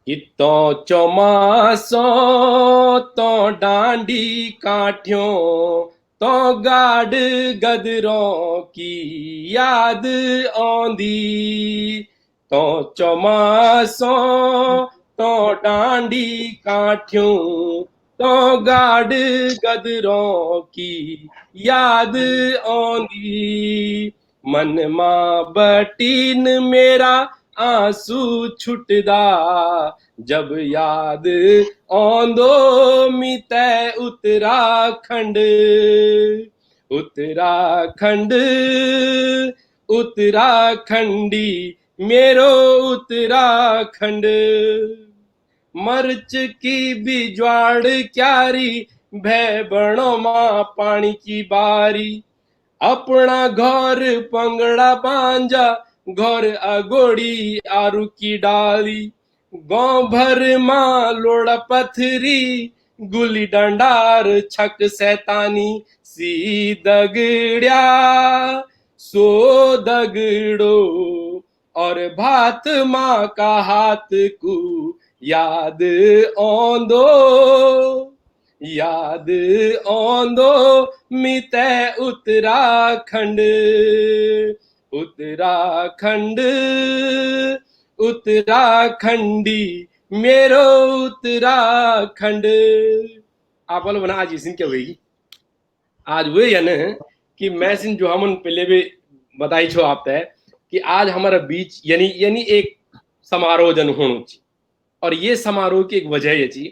इतो चौमासो तो डांडी काठियों तो गाड गदरों की याद आंदी। तो चौमासो तो डांडी काठियों तो गाड गदरों की याद आंदी। मन मां बटीन मेरा आंसू छुटदा जब याद आंदो मितै उत्तराखंड। उत्तराखंड उत्तराखंडी मेरो उत्तराखंड। मर्च की बिजवाड़ क्यारी भय बणो मां पानी की बारी। अपना घर पंगड़ा पांजा घर अगोड़ी आरू की डाली। गांव भर मां लोड़ा पथरी गुली डंडार छक सैतानी। सी दगड़िया सो दगड़ो और भात माँ का हाथ को याद आंदो। याद आंदो मितै उत्तराखंड। उत्तराखंड उत्तराखंडी मेरो उत्तराखंड। आप बोलो बना आज इसिन क्या होगी आज वे या न कि मैं सिन जो हमन पहले भी बताई छो आप तय कि आज हमारा बीच यानी यानी एक समारोह जन होना चाहिए। और ये समारोह की एक वजह ये थी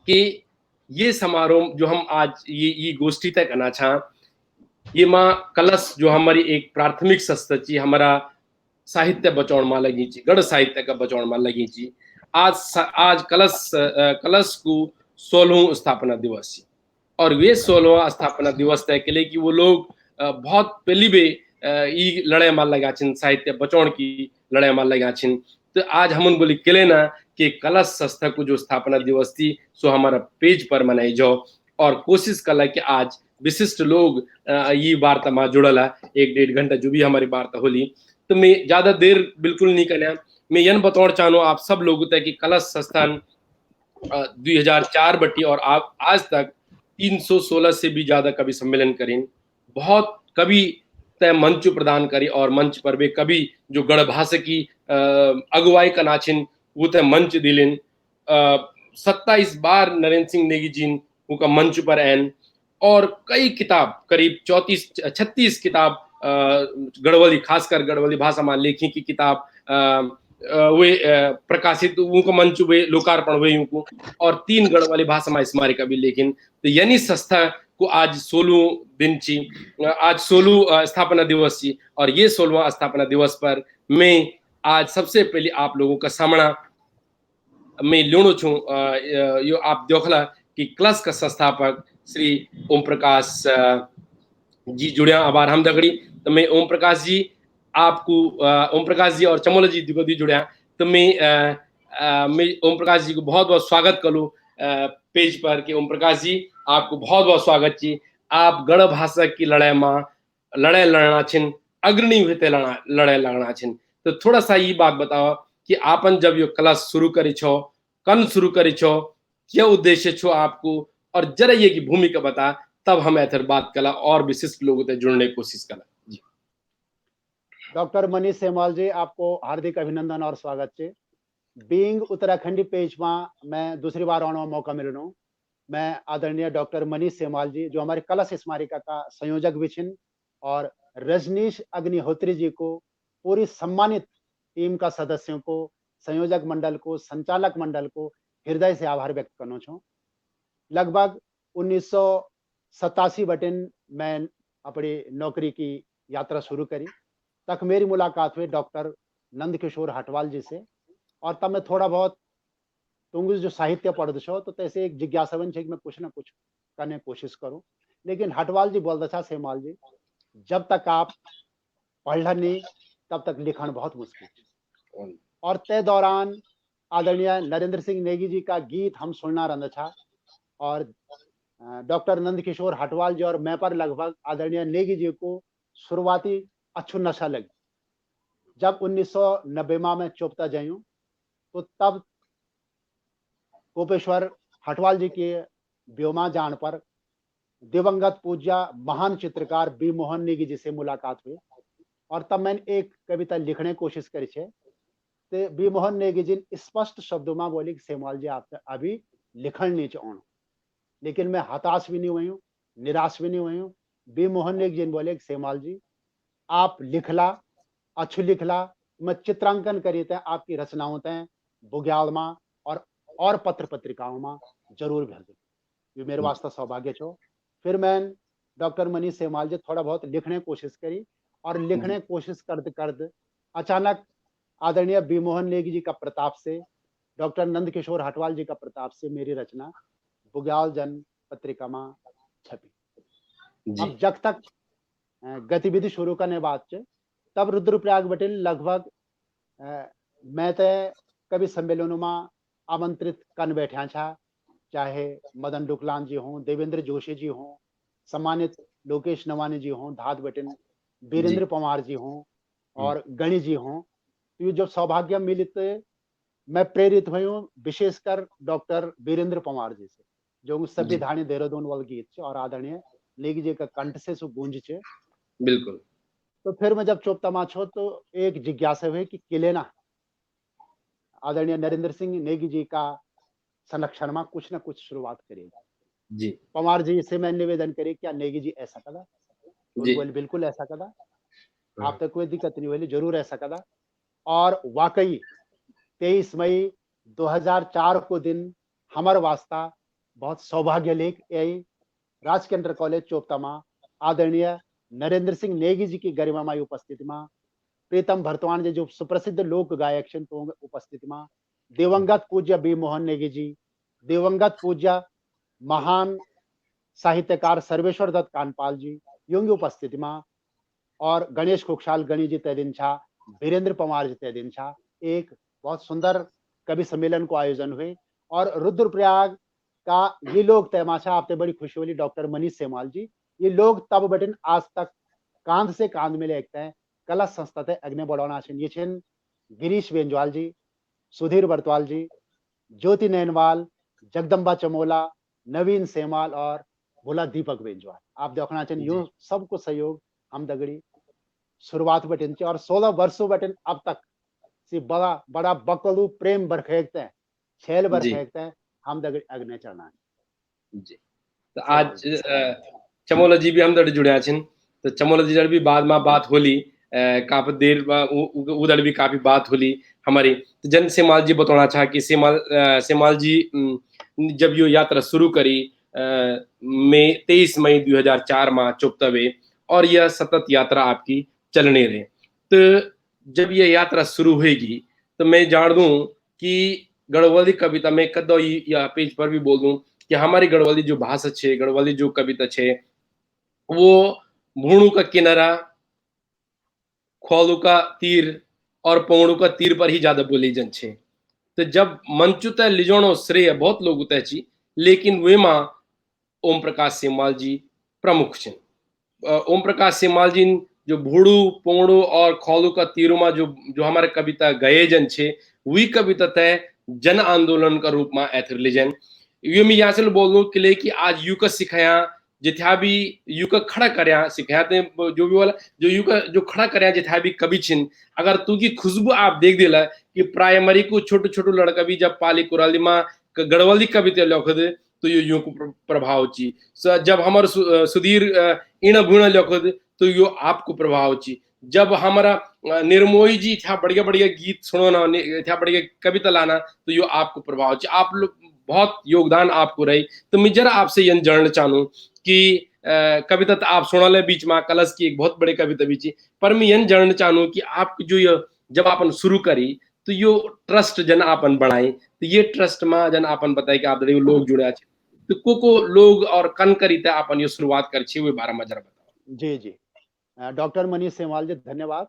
कि ये समारोह जो हम आज ये गोष्ठी तय करना चाह ये माँ कलश जो हमारी एक प्राथमिक संस्था ची हमारा साहित्य बचाउण में लगी ची गढ़ साहित्य का बचाउण में लगी ची। आज कलश को 16वां स्थापना दिवस ची और वे 16वां स्थापना दिवस तय के लिए कि वो लोग बहुत पहली बे ई लड़ाई में लगा छिन साहित्य बचाउण की लड़ाई में लगा छिन। तो आज हम बोली केले ना कि कलश संस्था को जो स्थापना दिवस थी सो हमारा पेज पर मनाई जाओ और कोशिश कला कि आज विशिष्ट लोग ये वार्ता में जुड़ला 1-1.5 घंटा जो भी हमारी वार्ता होली। तो मैं ज्यादा देर बिल्कुल नहीं करना मैं यन बताना चाहूँ आप सब लोगों तक कि कलश संस्थान 2004 बटी और आप आज तक 316 से भी ज्यादा कवि सम्मेलन करें। बहुत कवि तय मंच प्रदान करी और मंच पर भी कवि जो गढ़ भाषा की अगुवाई का नाचिन वो तय मंच दिलिन। 27 बार नरेंद्र सिंह नेगी जी उनका मंच पर आन और कई किताब करीब 36 किताब गढ़वाली खासकर गढ़वाली भाषा में लेखी की किताब वे प्रकाशित उनको मंच वे लोकार्पण हुए उनको और 3 गढ़वाली भाषा में स्मारिका भी लेकिन तो यानी संस्था को आज 16 दिन ची आज 16 स्थापना दिवस ची और ये 16वां स्थापना दिवस पर मैं आज सबसे पहले आप लोगों का सामना मैं ल्योणो छू यो आप देखला कि क्लस का संस्थापक श्री ओम प्रकाश जी जुड़िया आभार हम दगड़ी। तो मैं ओम प्रकाश जी आपको ओम प्रकाश जी और चमोला जी को दी जुड़िया। तो मैं ओम प्रकाश जी को बहुत बहुत स्वागत करूँ पेज पर कि ओम प्रकाश जी आपको बहुत बहुत स्वागत जी। आप गढ़ भाषा की लड़ाई में लड़ाई लड़ना छिन अग्रणी हुए लड़ाई लड़ना छिन। तो थोड़ा सा ये बात बताओ कि आपन जब यो क्लास शुरू करी छो कन शुरू करी छो क्या उद्देश्य छो आपको और जरा ये की भूमिका बता तब हम ऐथर बात कला और विशिष्ट लोगों से जुड़ने की कोशिश कला जी। डॉक्टर मनीष सेमवाल जी आपको हार्दिक अभिनंदन और स्वागत छे। बीइंग उत्तराखंडी पेज में मैं दूसरी बार आने का मौका मिल रहा हूँ। मैं आदरणीय डॉक्टर मनीष सेमवाल जी जो हमारे कलश स्मारिका का संयोजक भी छिन और रजनीश अग्निहोत्री जी को पूरी सम्मानित टीम का सदस्यों को संयोजक मंडल को संचालक मंडल को हृदय से आभार व्यक्त करना चाहूँ। लगभग 1987 बटिन मैं अपनी नौकरी की यात्रा शुरू करी। तक मेरी मुलाकात हुई डॉक्टर नंदकिशोर हटवाल जी से और तब मैं थोड़ा बहुत तुंग जो साहित्य पढ़ छो तो तैसे एक जिज्ञासा बन कि मैं कुछ ना कुछ करने की कोशिश करूं। लेकिन हटवाल जी बोल दशा सेमवाल जी जब तक आप पढ़ नहीं तब तक लिखण बहुत मुश्किल। और तय दौरान आदरणीय नरेंद्र सिंह नेगी जी का गीत हम सुनना रहा था और डॉक्टर नंदकिशोर हटवाल जी और मैं पर लगभग आदरणीय नेगी जी को शुरुआती अच्छु नशा लगी। जब 1990 में चुपता जायूं तो तब कोपेश्वर हटवाल जी के व्योमा जान पर दिवंगत पूज्य महान चित्रकार बी मोहन नेगी जी से मुलाकात हुई और तब मैंने एक कविता लिखने की कोशिश करी छे। ते बी मोहन नेगी जी स्पष्ट शब्दों में बोली कि सेमवाल जी आप अभी लिखण नहीं चाहो, लेकिन मैं हताश भी नहीं हुई हूँ, निराश भी नहीं हुई हूँ। बी मोहन नेगी जी ने बोले कि सेमवाल जी आप लिखला, अच्छु लिखला, मैं चित्रांकन करी थे आपकी रचनाओं ते बुग्याल में और पत्र पत्रिकाओं में जरूर भेज दो। ये मेरे वास्ते सौभाग्य छो। फिर मैं डॉक्टर मनीष सेमवाल जी थोड़ा बहुत लिखने की कोशिश करी और लिखने की कोशिश करते करते अचानक आदरणीय बी मोहन नेगी जी का प्रताप से, डॉक्टर नंद किशोर हटवाल जी का प्रताप से मेरी रचना बुग्याल जन पत्रिका में छपी। जी अब जब तक गतिविधि शुरू करने बात च तब रुद्रप्रयाग बटेल लगभग मैं तो कभी सम्मेलनों में आमंत्रित कर बैठा छा, चाहे मदन डुकलान जी हों, देवेंद्र जोशी जी हों, सम्मानित लोकेश नवानी जी हों, धात बटिन जी वीरेंद्र पवार जी हों और गणी जी हों। तो ये जब सौभाग्य मिलित मैं प्रेरित हुई हूँ विशेषकर डॉक्टर वीरेंद्र पवार जी से, जो सभ्य जी धानी देहरादून वाल गीत छे और आदरणीय नेगी जी का कंठ से सु गूंज छे। बिल्कुल तो फिर मैं जब चोप तमाछो तो एक जिज्ञासा हुई कि किलेना आदरणीय नरेंद्र सिंह नेगी जी का संरक्षण में कुछ न कुछ शुरुआत करेगी। जी पवार जी से मैं निवेदन करे क्या नेगी जी ऐसा कदा, तो जी उन बोले बिल्कुल ऐसा कदा, हाँ, आप तक कोई दिक्कत नहीं हुई, जरूर ऐसा कदा। और वाकई 23 मई 2004 को दिन हमारे वास्ता बहुत सौभाग्य लेख यही राजकेंद्र कॉलेज चोपता आदरणीय नरेंद्र सिंह नेगी जी की गरिमामय उपस्थिति में प्रीतम भरतवान जी जो सुप्रसिद्ध लोक गायक छन तो उपस्थिति में दिवंगत पूज्य बी मोहन नेगी जी, दिवंगत पूज्य महान साहित्यकार सर्वेश्वर दत्त कानपाल जी योंगी उपस्थिति में और गणेश खुक्षाल गणी जी तय दिन छा, वीरेंद्र पवार जी तय दिन छा। एक बहुत सुंदर कवि सम्मेलन को आयोजन हुए और रुद्रप्रयाग का ये लोग तैमाशा आपते बड़ी खुशी होली डॉक्टर मनीष सेमवाल जी, ये लोग तब बटन आज तक कांध से कांध में लेते हैं कला संस्था ते अग्नि बढ़ाना ये छिन गिरीश बेंजवाल जी, सुधीर बरतवाल जी, ज्योति नैनवाल, जगदम्बा चमोला, नवीन सेमाल और भोला दीपक बेंजवाल। आप देखना चाहिए जी यूं सबको सहयोग हम दगड़ी शुरुआत बटन और 16 वर्षों बटन अब तक सी बड़ा बड़ा बकलू प्रेम बरखेकते हैं, छेल जी बरखेकते हैं हम दगड़ी अग्नि चढ़ना जी तो सेमवाल आज जी। चमोला जी भी हम दर जुड़्या छिन, तो चमोला जी दर भी बाद में बात होली, काफी देर उधर भी काफी बात होली हमारी। तो जन सेमाल जी बताना चाह कि सेमाल जी जब यो यात्रा शुरू करी मई 23 मई 2004 में चुपतवे और यह सतत यात्रा आपकी चलने रहे। तो जब यह यात्रा शुरू होगी तो मैं जान दूं कि गढ़वाली कविता में कदो या पेज पर भी बोल दूं कि हमारी गढ़वाली जो भाषा छे, गढ़वाली जो कविता छे, वो भूणु का किनारा, खोलू का तीर और पौणु का तीर पर ही ज्यादा बोली जन छे। तो जब मंचु तय लिजोणो श्रेय बहुत लोग उतय छी, लेकिन वे मां ओम प्रकाश सेमवाल जी प्रमुख छे। ओम प्रकाश सेमवाल जी जो भूड़ू पोंड़ू और खोलू का तीरों में जो जो हमारे कविता गए जन छे, वही कविता तय जन आंदोलन का रूप में एथर लीजन। ये मैं यहाँ से बोल दूं कि कि आज यू का सिखाया जिथा भी यू का खड़ा करया सिखाते जो भी वाला जो यू का जो खड़ा करया जिथा भी कवि छिन, अगर तू की खुशबू आप देख दिला कि प्राइमरी को छोटू छोटू लड़का भी जब पाली कुराली में गढ़वाली कविता लिख दे तो यो यूं को प्रभाव ची। जब हमार सुधीर इन भूण लिखो तो यो आपको प्रभाव ची। जब हमारा निर्मोही जी था बढ़िया बढ़िया गीत सुनो ना, था बढ़िया कविता लाना तो यो आपको प्रभाव ची। आप लोग बहुत योगदान आपको रही। तो मैं जरा आपसे यह जानना चाहूँ कि कविता तो आप सुना ले बीच में कलश की एक बहुत बड़ी कविता भी थी, पर मैं यह जानना चाहूँ कि आप जो ये जब आपन शुरू करी तो यो ट्रस्ट जन आपन बढ़ाई, तो ये ट्रस्ट में जन आपन बताए कि आप लोग जुड़े अच्छे तो को लोग और कन करी थे आपन ये शुरुआत कर छी, वे बारे में जरा बताओ। जी जी डॉक्टर मनीष सेमवाल जी धन्यवाद।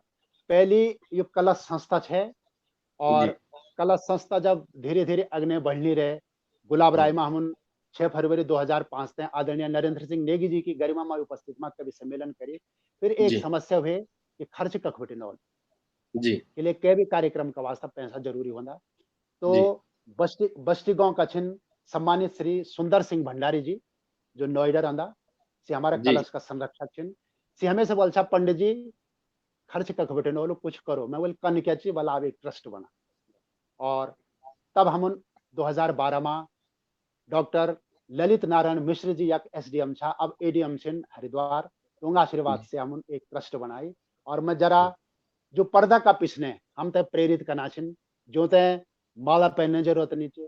पहली ये कला संस्था है जी और कला संस्था जब धीरे धीरे अग्नि बढ़नी रहे गुलाब राय में हम 6 फरवरी 2005 में आदरणीय नरेंद्र सिंह नेगी जी की गरिमामय उपस्थिति में कवि सम्मेलन करे। फिर एक जी समस्या हुए कि खर्च कख बटे नौल जी के लिए के भी कार्यक्रम का वास्ता पैसा जरूरी होना। तो जी बस्ती गांव कछिन सम्मानित श्री सुंदर सिंह भंडारी जी, जो नोएडा रंदा से हमारा जी कलश का संरक्षक छिन। से हमें से बोल पंडित जी खर्च कख बटे नो कुछ करो, मैं बोल कन क्या ची वाला अब एक ट्रस्ट बना। और तब हम 2012 में डॉक्टर ललित नारायण मिश्र जी एक एसडीएम छा, अब एडीएम छिन हरिद्वार, उनका आशीर्वाद से हम एक ट्रस्ट बनाई। और मैं जरा जो पर्दा का पिछने हम ते प्रेरित करना छिन, जो ते माला पहनने जरूरत नहीं चे,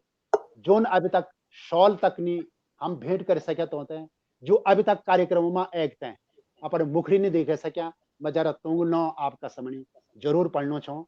जोन अभी तक शॉल तक नहीं हम भेंट कर सके तो होते हैं, जो अभी तक कार्यक्रमों में एकते हैं अपन मुखरी नहीं देखे सके, मैं जरा तुंगनो आपका समणी जरूर पढ़ना चाहूँ।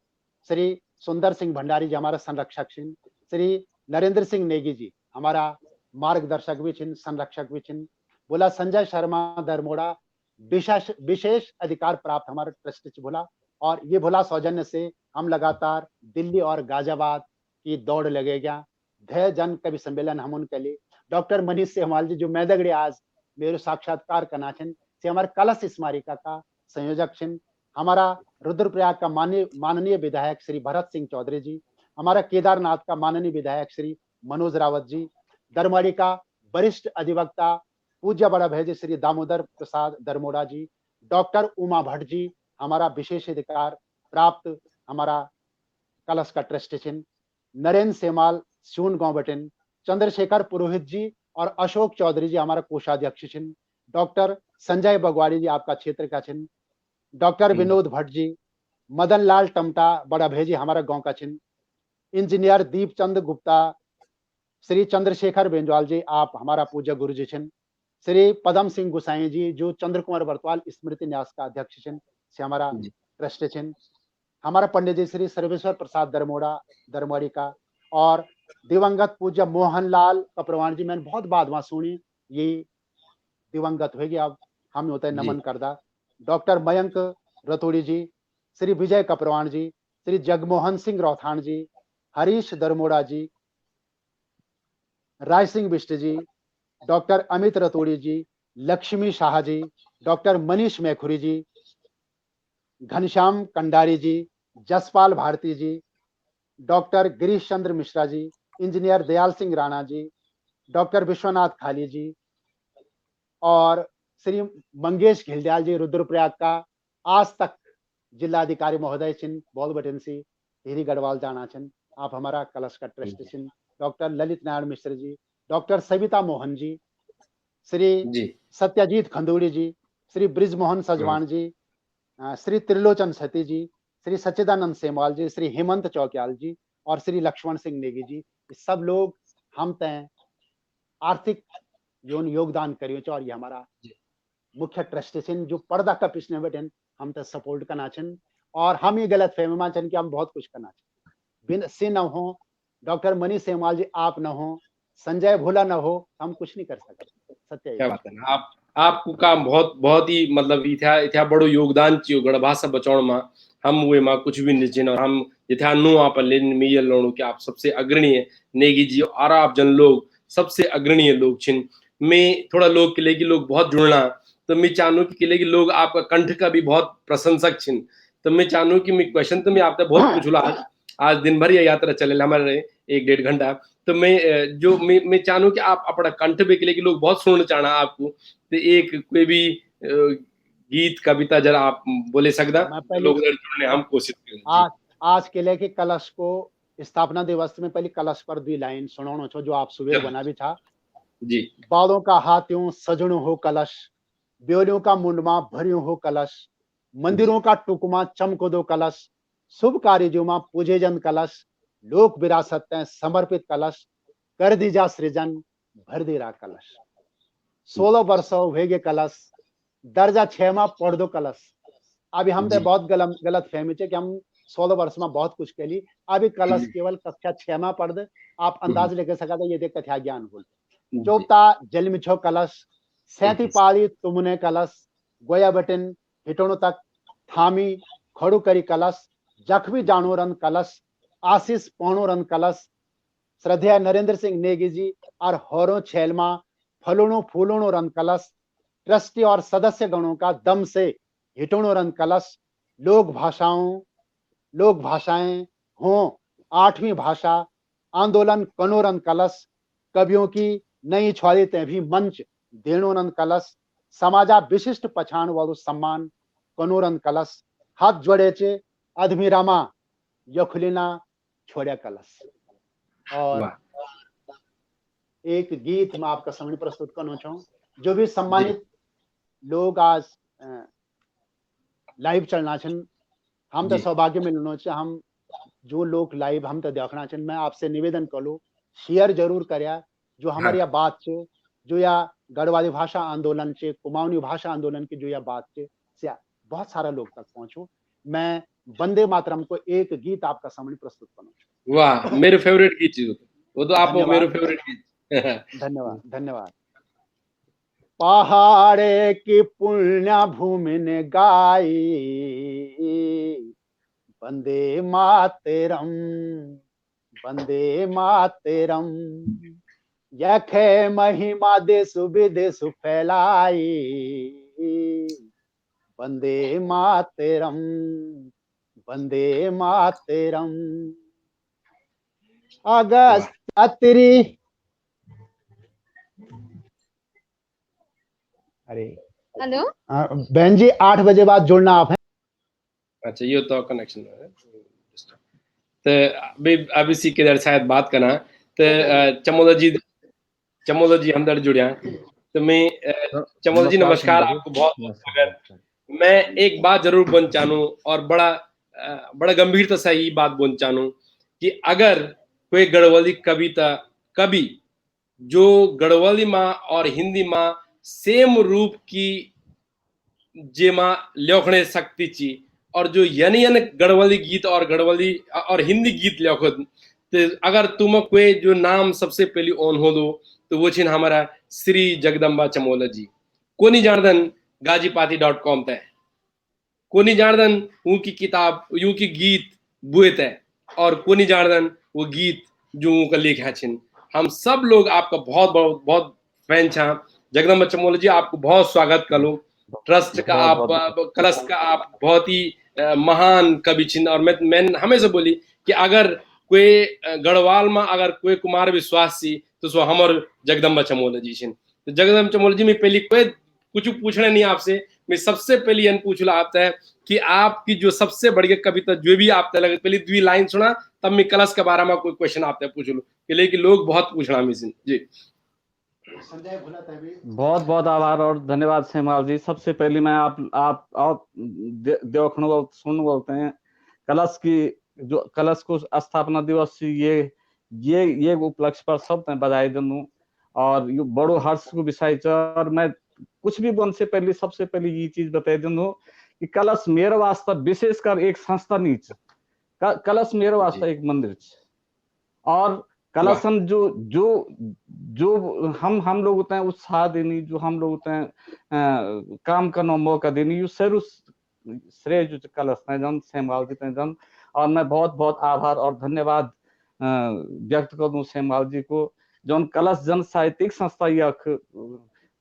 श्री सुंदर सिंह भंडारी जी हमारा संरक्षक छिन, श्री नरेंद्र सिंह नेगी जी हमारा मार्गदर्शक भी छिन, संरक्षक भी छिन। बोला संजय शर्मा दरमोड़ा विशेष विशेष अधिकार प्राप्त हमारे ट्रस्ट च बोला। और ये भोला सौजन्य से हम लगातार दिल्ली और गाजियाबाद की दौड़ लगेगा। धय जन कवि सम्मेलन हम उनके लिए डॉक्टर मनीष सेहवाल जी जो मैदगड़े आज मेरे साक्षात्कार करना छिन, से हमारे कलश स्मारिका का संयोजक छिन। हमारा रुद्रप्रयाग का माननीय विधायक श्री भरत सिंह चौधरी जी, हमारा केदारनाथ का माननीय विधायक श्री मनोज रावत जी, दरमड़ी का वरिष्ठ अधिवक्ता पूज्य बड़ा भैज श्री दामोदर प्रसाद दरमोड़ा जी, डॉक्टर उमा भट्ट जी हमारा विशेष अधिकार प्राप्त हमारा कलश का ट्रस्ट छिन, नरेंद्र सेमाल सून गांव बटिन, चंद्रशेखर पुरोहित जी और अशोक चौधरी जी हमारा कोषाध्यक्ष छिन, डॉक्टर संजय बगवाड़ी जी आपका क्षेत्र का छिन, डॉक्टर विनोद भट्ट जी, मदन लाल टमटा बड़ा भेजी हमारा गांव का छिन, इंजीनियर दीप चंद गुप्ता, श्री चंद्रशेखर बेंजवाल जी आप हमारा पूज्य गुरु जी छिन, श्री पदम सिंह गुसाई जी जो चंद्र कुमार बरतवाल स्मृति न्यास का अध्यक्ष छिन, से हमारा ट्रस्ट छिन। हमारा पंडित जी श्री सर्वेश्वर प्रसाद दरमोड़ा दरमोड़ी का, और दिवंगत पूज्य मोहनलाल कपरवान जी मैंने बहुत बाद में सुनी, ये दिवंगत हो गया, अब हम होते हैं नमन करदा। डॉक्टर मयंक रतोड़ी जी, श्री विजय कपरवान जी, श्री जगमोहन सिंह रौथान जी, हरीश दरमोड़ा जी, राय सिंह बिष्ट जी, डॉक्टर अमित रतोड़ी जी, लक्ष्मी शाह जी, डॉक्टर मनीष मैखुरी जी, घनश्याम कंडारी जी, जसपाल भारती जी, doctor Girish Chandra Mishra ji, engineer Dayal Singh Rana ji, doctor Vishwanath खाली जी, और श्री मंगेश घिलदयाल जी रुद्रप्रयाग का आज तक जिलाधिकारी महोदय छिन बोल बटन सी हिरी गढ़वाल जाना छिन, आप हमारा कलश का ट्रस्ट छिन, डॉक्टर ललित नारायण मिश्र जी, डॉक्टर सविता मोहन जी, श्री सत्यजीत खंदूड़ी जी, श्री ब्रिजमोहन सजवान जी, श्री त्रिलोचन सती जी, श्री सच्चिदानंद सेमवाल जी, श्री हेमंत चौकियाल जी और श्री लक्ष्मण सिंह नेगी जी, सब लोग हम तय आर्थिक योगदान करियो और ये हमारा मुख्य ट्रस्ट छिन जो पर्दा का पिछने बैठे हम तो सपोर्ट करना छिन। और हम ये गलत फहमी में छिन कि हम बहुत कुछ करना छिन, बिन से न हो डॉक्टर मनीष सेमवाल जी आप न हो, संजय भोला न हो, हम कुछ नहीं कर सकते। सत्य क्या बात है ना, आपको काम बहुत बहुत ही मतलब इथ्या इथ्या बड़ो योगदान चियो गढ़ भाषा बचाउण में, हम हुए मां कुछ भी नहीं चिन, और हम इथ्या नु आप लेन में ये लोणु कि आप सबसे अग्रणीय नेगी जी और आप जन लोग सबसे अग्रणीय लोग छिन। मैं थोड़ा लोग किले की लोग बहुत जुड़ना, तो मैं चाहूँ कि किले की लोग आपका कंठ का भी बहुत प्रशंसक छिन, तो मैं चाहूँ कि मैं क्वेश्चन तो मैं आपसे बहुत पूछूला आज दिन भर ये यात्रा चले हमारे 1-1.5 घंटा, तो मैं जो मैं चाहूँ कि आप अपना कंठ भी के लिए लोग बहुत सुनना चाहना आपको, तो एक कोई भी गीत कविता जरा आप बोले सकदा तो लोग जुड़ने हम कोशिश करें। आज किले के कलश को स्थापना दिवस में पहले कलश पर 2 लाइन सुनानो छो जो आप सुबह बना भी था जी। बालों का हाथों सजणो हो कलश, ब्योलियों का मुंडमा भरियो हो कलश, मंदिरों का टुकमा चमको दो कलश, शुभ कार्यों में पूजे जन कलश, लोक विरासत समर्पित कलश, कर दीजा सृजन भर दे रहा कलश, 16 वर्षों भेगे कलश, दर्जा 6 में पढ़ दो कलश। अभी हम तो बहुत गलत फहमी कि हम 16 वर्ष में बहुत कुछ के लिए, अभी कलश केवल कक्षा 6 में पढ़ दे, आप अंदाज लेके सका था ये देख कथा ज्ञान बोल चौथा जन्म छो कलश, 37 पाली तुमने कलश, गोया बटन हिटोनो तक थामी खड़ू करी कलश, जखवी जानो रन कलश, आशीष पौनो रन कलश, श्रद्धेय नरेंद्र सिंह नेगी जी और होरो छेलमा फलोनो फूलोनो रन कलश, ट्रस्टी और सदस्य गणों का दम से हिटोनो रन कलश, लोक भाषाएं हो 8वीं भाषा आंदोलन कनोरन कलश, कवियों की नई छ्वारी भी मंच देणोनन कलश, समाजा विशिष्ट पछाण वालू सम्मान कनोरन कलश, हाथ जोड़े चे अधमिरामा यखुलिना छोड़े कलश। और वाह एक गीत मैं आपका सामने प्रस्तुत करना चाहूँ। जो भी जी सम्मानित लोग आज लाइव चलना छन, हम तो जी सौभाग्य मिलना चाहिए। हम जो लोग लाइव हम तो देखना चाहिए, मैं आपसे निवेदन करूँ शेयर जरूर करिया। जो हमारी हाँ यह बात छे, जो या गढ़वाली भाषा आंदोलन छे, कुमाऊनी भाषा आंदोलन की जो यह बात छे, से बहुत सारा लोग तक पहुंचू। मैं वंदे मातरम को एक गीत आपका सामने प्रस्तुत करना चाहूँ। वाह मेरे फेवरेट गीत जी वो तो आप मेरे धन्यवाद, फेवरेट गीत धन्यवाद, धन्यवाद। पहाड़े की पुण्य भूमि ने गाई, वंदे मातरम, वंदे मातरम, यखे महिमा देश विदेश फैलाई, वंदे मातरम, वंदे मातरम। वाह अगस्त अत्री, अरे हेलो बहन जी 8 बजे बाद जुड़ना आप है। अच्छा ये तो कनेक्शन है तो अभी अब इसी के दर शायद बात करना तो चमोला जी हमदर्द जुड़िया तो मैं चमोला जी नमस्कार आपको बहुत बहुत स्वागत। मैं एक बात जरूर बोलना चाहूँ और बड़ा गंभीरता से ये बात बोलना चाहूँ कि अगर कोई गढ़वाली कविता कवि जो गढ़वाली माँ और हिंदी माँ सेम रूप की जेमा लेखने शक्ति ची और जो यन यन गढ़वाली गीत और गढ़वाली और हिंदी गीत लेखो तो अगर तुम कोई जो नाम सबसे पहले ऑन हो दो तो वो छिन हमारा श्री जगदम्बा चमोला जी। कोनी जारदन गाजीपाती.com तय कोनी जारदन उनकी किताब यू की गीत बुए तय और कोनी जारदन वो गीत जो उनका लिखा छिन। हम सब लोग आपका बहुत बहुत बहुत फैन छा। जगदम्बा चमोला जी आपको बहुत स्वागत करो। ट्रस्ट का आप कलश का आप बहुत ही महान कवि छिन और मैं हमेशा बोली कि अगर कोई गढ़वाल में अगर कोई कुमार विश्वास सी तो सो हमर जगदम्बा चमोला जी छिन। तो जगदम्बा चमोला जी में पहली कोई कुछ पूछना नहीं आपसे, मैं सबसे पहले यन पूछला आपता है कि आपकी जो सबसे बढ़िया कविता जो भी आपता लगे पहले 2 लाइन सुना तब मैं कलश के बारे में कोई क्वेश्चन आपसे पूछ लूं कि लेकिन लोग बहुत पूछना मिसिन जी। बहुत बहुत आभार और धन्यवाद सेमाल जी। सबसे पहले मैं आप देखने सुन बोलते हैं कलश की जो कलश को स्थापना दिवस ये उपलक्ष्य पर सब बधाई दूं और ये बड़ो हर्ष को विषय और मैं कुछ भी बन से पहले सबसे पहले ये चीज बता दूं कि कलश मेरे वास्ते विशेषकर एक संस्था नहीं कलश मेरे वास्ते एक मंदिर और कलशम जो जो जो हम लोग होते हैं उत्साह देनी जो हम लोग होते हैं काम करना मौका देनी यू सर श्रेय जो कलश है जन सेमगाल जी जन और मैं बहुत बहुत आभार और धन्यवाद व्यक्त कर दूं सेमगाल जी को जौन कलश जन साहित्यिक संस्था यख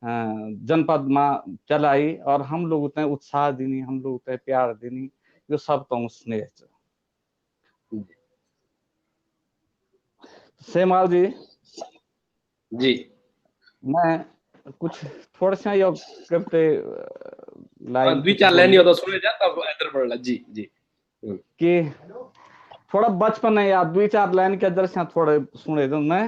जनपद में चलाई और हम लोग होते हैं उत्साह देनी हम लोग होते हैं प्यार देनी जो सब तो स्नेह सेमाल जी जी मैं कुछ थोड़ा सा योग करते लाइन 2-4 लाइन होता सुने जा तब इधर पड़ला जी जी कि थोड़ा बचपन है यार 2-4 लाइन के अंदर से थोड़े सुने दो मैं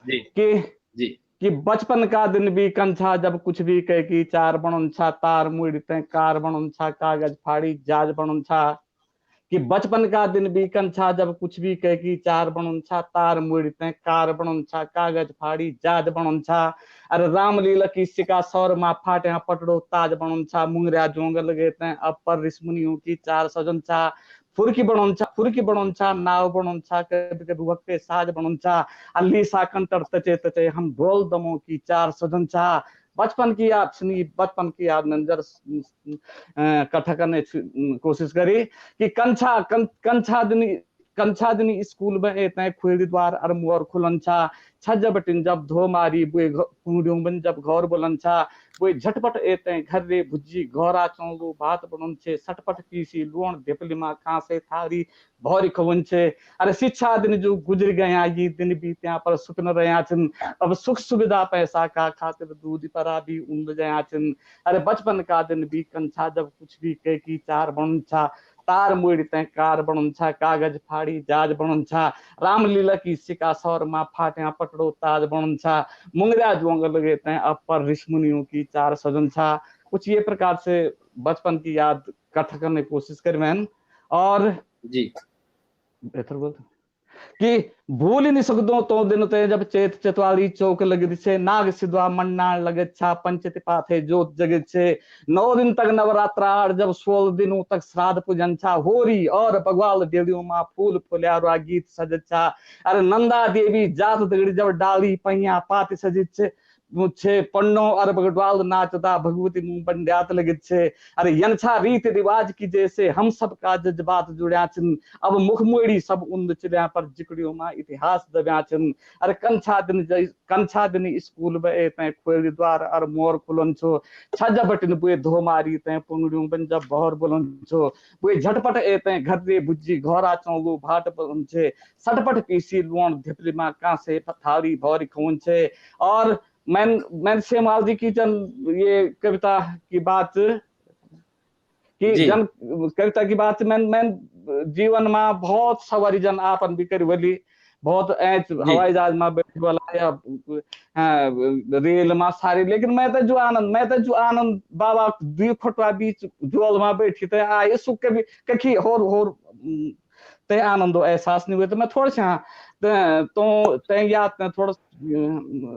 जी जी कि बचपन का दिन भी कंछा जब कुछ भी कह की चार बनछा तार मुड़ते कार बनछा कागज फाड़ी जाज बनछा कि बचपन का दिन भी कंछा जब कुछ भी कह की चार बनछा तार मुड़ते कार बनछा कागज फाड़ी जाज बनछा अरे रामलीला की सिका सौर मा फाटे पटड़ो ताज बनछा मुंगरिया जोंगल लगेते हैं अब पर ऋषमुनियों की चार सजनछा फुरकी बनछा नाव बनछा कभी कभी वक्ते साज बनछा अल्ली साकन तचे तचे हम ढोल दमों की चार सजनछा बचपन की याद सुनी बचपन की याद नंजर इकट्ठा करने कोशिश करी कि कंछा दिन कंछा दिनी स्कूल में एते खुली द्वार अर मोर खुलंछा छज बटिन जब धो मारी बुए पुंगडुंग बन जब घर बोलंछा बुए झटपट एते घर रे भुज्जी घोरा चौलू भात बनछे सटपट पीसी लुण ढेपली मा कांसे थारी भौरी खवंछे अरे शिक्षा दिन जो गुजर गया ये दिन भी त्या पर सुख न रहा छन अब सुख सुविधा पैसा का खातिर दूध परा भी उंद गया छन अरे बचपन का दिन भी कंछा जब कुछ भी कह की चार बनछा तार मुड़ी तय कार बनछा कागज फाड़ी जाज बनछा रामलीला की सिका सौर मा फाट्या पटड़ो ताज बनछा मुंगरा जुंग लगे तय अपर ऋषमुनियों की चार सजन छा कुछ ये प्रकार से बचपन की याद कथा करने की कोशिश करी मैंने और जी बेहतर बोलते कि भूल ही नहीं सकदो तो दिन ते जब चेत चतवारी चौक लगे छे नाग सिद्धवा मन्ना लगे छा पंचति पाथे जोत जगे छे 9 दिन तक नवरात्रा जब 16 दिनों तक श्राद्ध पूजन छा होरी और भगवान देवियों मा फूल फुल्या गीत सज छा अरे नंदा देवी जात दगड़ी जब डाली पहिया पाती सजित छे मुझे पन्नो और बगडवाल नाचता भगवती मुंह बंड्यात लगे छे अरे यंछा रीत रिवाज की जैसे हम सब का जज्बात जुड़्या छन अब मुख मोड़ी सब उन्द चिल्या पर जिकड़ियों मा इतिहास दब्या छन अरे कंछा दिन स्कूल में एते खोली द्वार और मोर खुलन छो छज बटिन बुए धो मारी ते पुंगड़ियों बन जब बहर बोलन छो बुए झटपट एते घर रे भुज्जी घोरा चौलू भाट बोलन छे सटपट पीसी लुण ढिपली मा कांसे थारी भौरी खवन छे और मैं सेमाल जी की जन ये कविता की बात कि जन कविता की बात मैं जीवन में बहुत सवारी जन आपन भी करी वली बहुत ऐच हवाई जहाज में बैठे वाला या रेल में सारी लेकिन मैं तो जो आनंद बाबा दुई खोटवा बीच जुअल में बैठी थे ये सुख के भी कखी होर ते आनंदो एहसास नहीं हुए तो मैं थोड़ा सा तो ते याद थोड़ा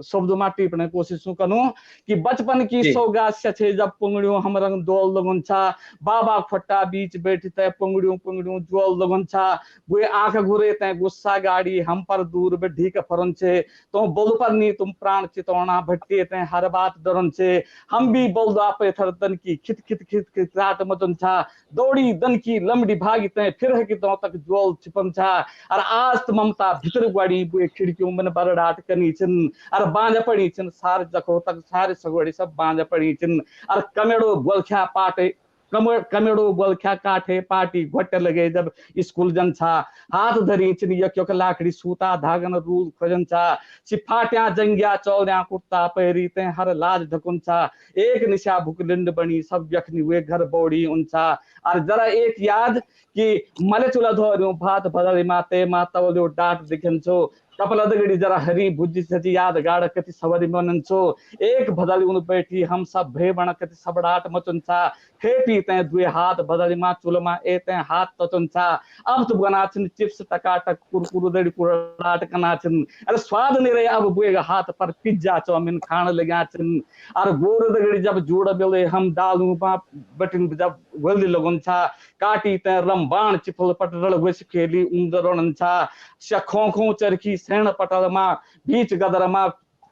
शब्द में टिप्ने कोशिश करूं कि बचपन की सौगात से जब पुंगड़ियों हम रंग दोल लगन छा बाबा खोट्टा बीच बैठते पुंगड़ियों जोल लगन छा वे आंख घुरे ते गुस्सा गाड़ी हम पर दूर बैठी के फरन छे तो बोल पर नी तुम प्राण चितौना भट्टे ते हर बात डरन छे हम भी बोल आपे थर दन की खित खित खित खित रात मचन छा दौड़ी दन की लंबड़ी भागी ते फिर है कि तो तक जोल छिपन छा और आज तो ममता भीतर गुआड़ी बुए खिड़कियों में बरडाट करनी छन और बांझ पड़ी छन सार जखो तक सारे सगोड़ी सब बांझ पड़ी छन और कमेड़ो गोलख्या पाटे कमेड़ो गोलख्या काठे पाटी घोट लगे जब स्कूल जन छा हाथ धरी छन यक लाकड़ी सूता धागन रूल खोजन छा सिफाट्या जंगिया चौल्या कुर्ता पहरी ते हर लाज ढकुन छा एक निशा भुकलिंड बनी सब यखनी वे घर बौड़ी उनछा और जरा एक याद कि मले चुला धोरियो भात भदली माते मातवलियो डाट दिखन छो कपल दगड़ी जरा हरी भुजी सजी याद गाड़ कति सवरी मनन छो एक भदली उन बैठी हम सब भे बण कति सबड़ाट मचन छा खेपी ते दुए हाथ भदली मा चुलमा एते हाथ तचन छा अब तो बनाचन चिप्स टकाटक कुरकुर दड़ी कुराट कनाचन अरे स्वाद नहीं रहे अब बुए हाथ पर पिज्जा चाउमीन खान लगा छन और गोर दगड़ी जब जोड़ बेले हम डालू बा बटिन जब गोली लगन छा काटी ते रंबाण चिफल पटरल वस खेली उंदरन छा शखों चरखी सेण पटल मा बीच गदर मा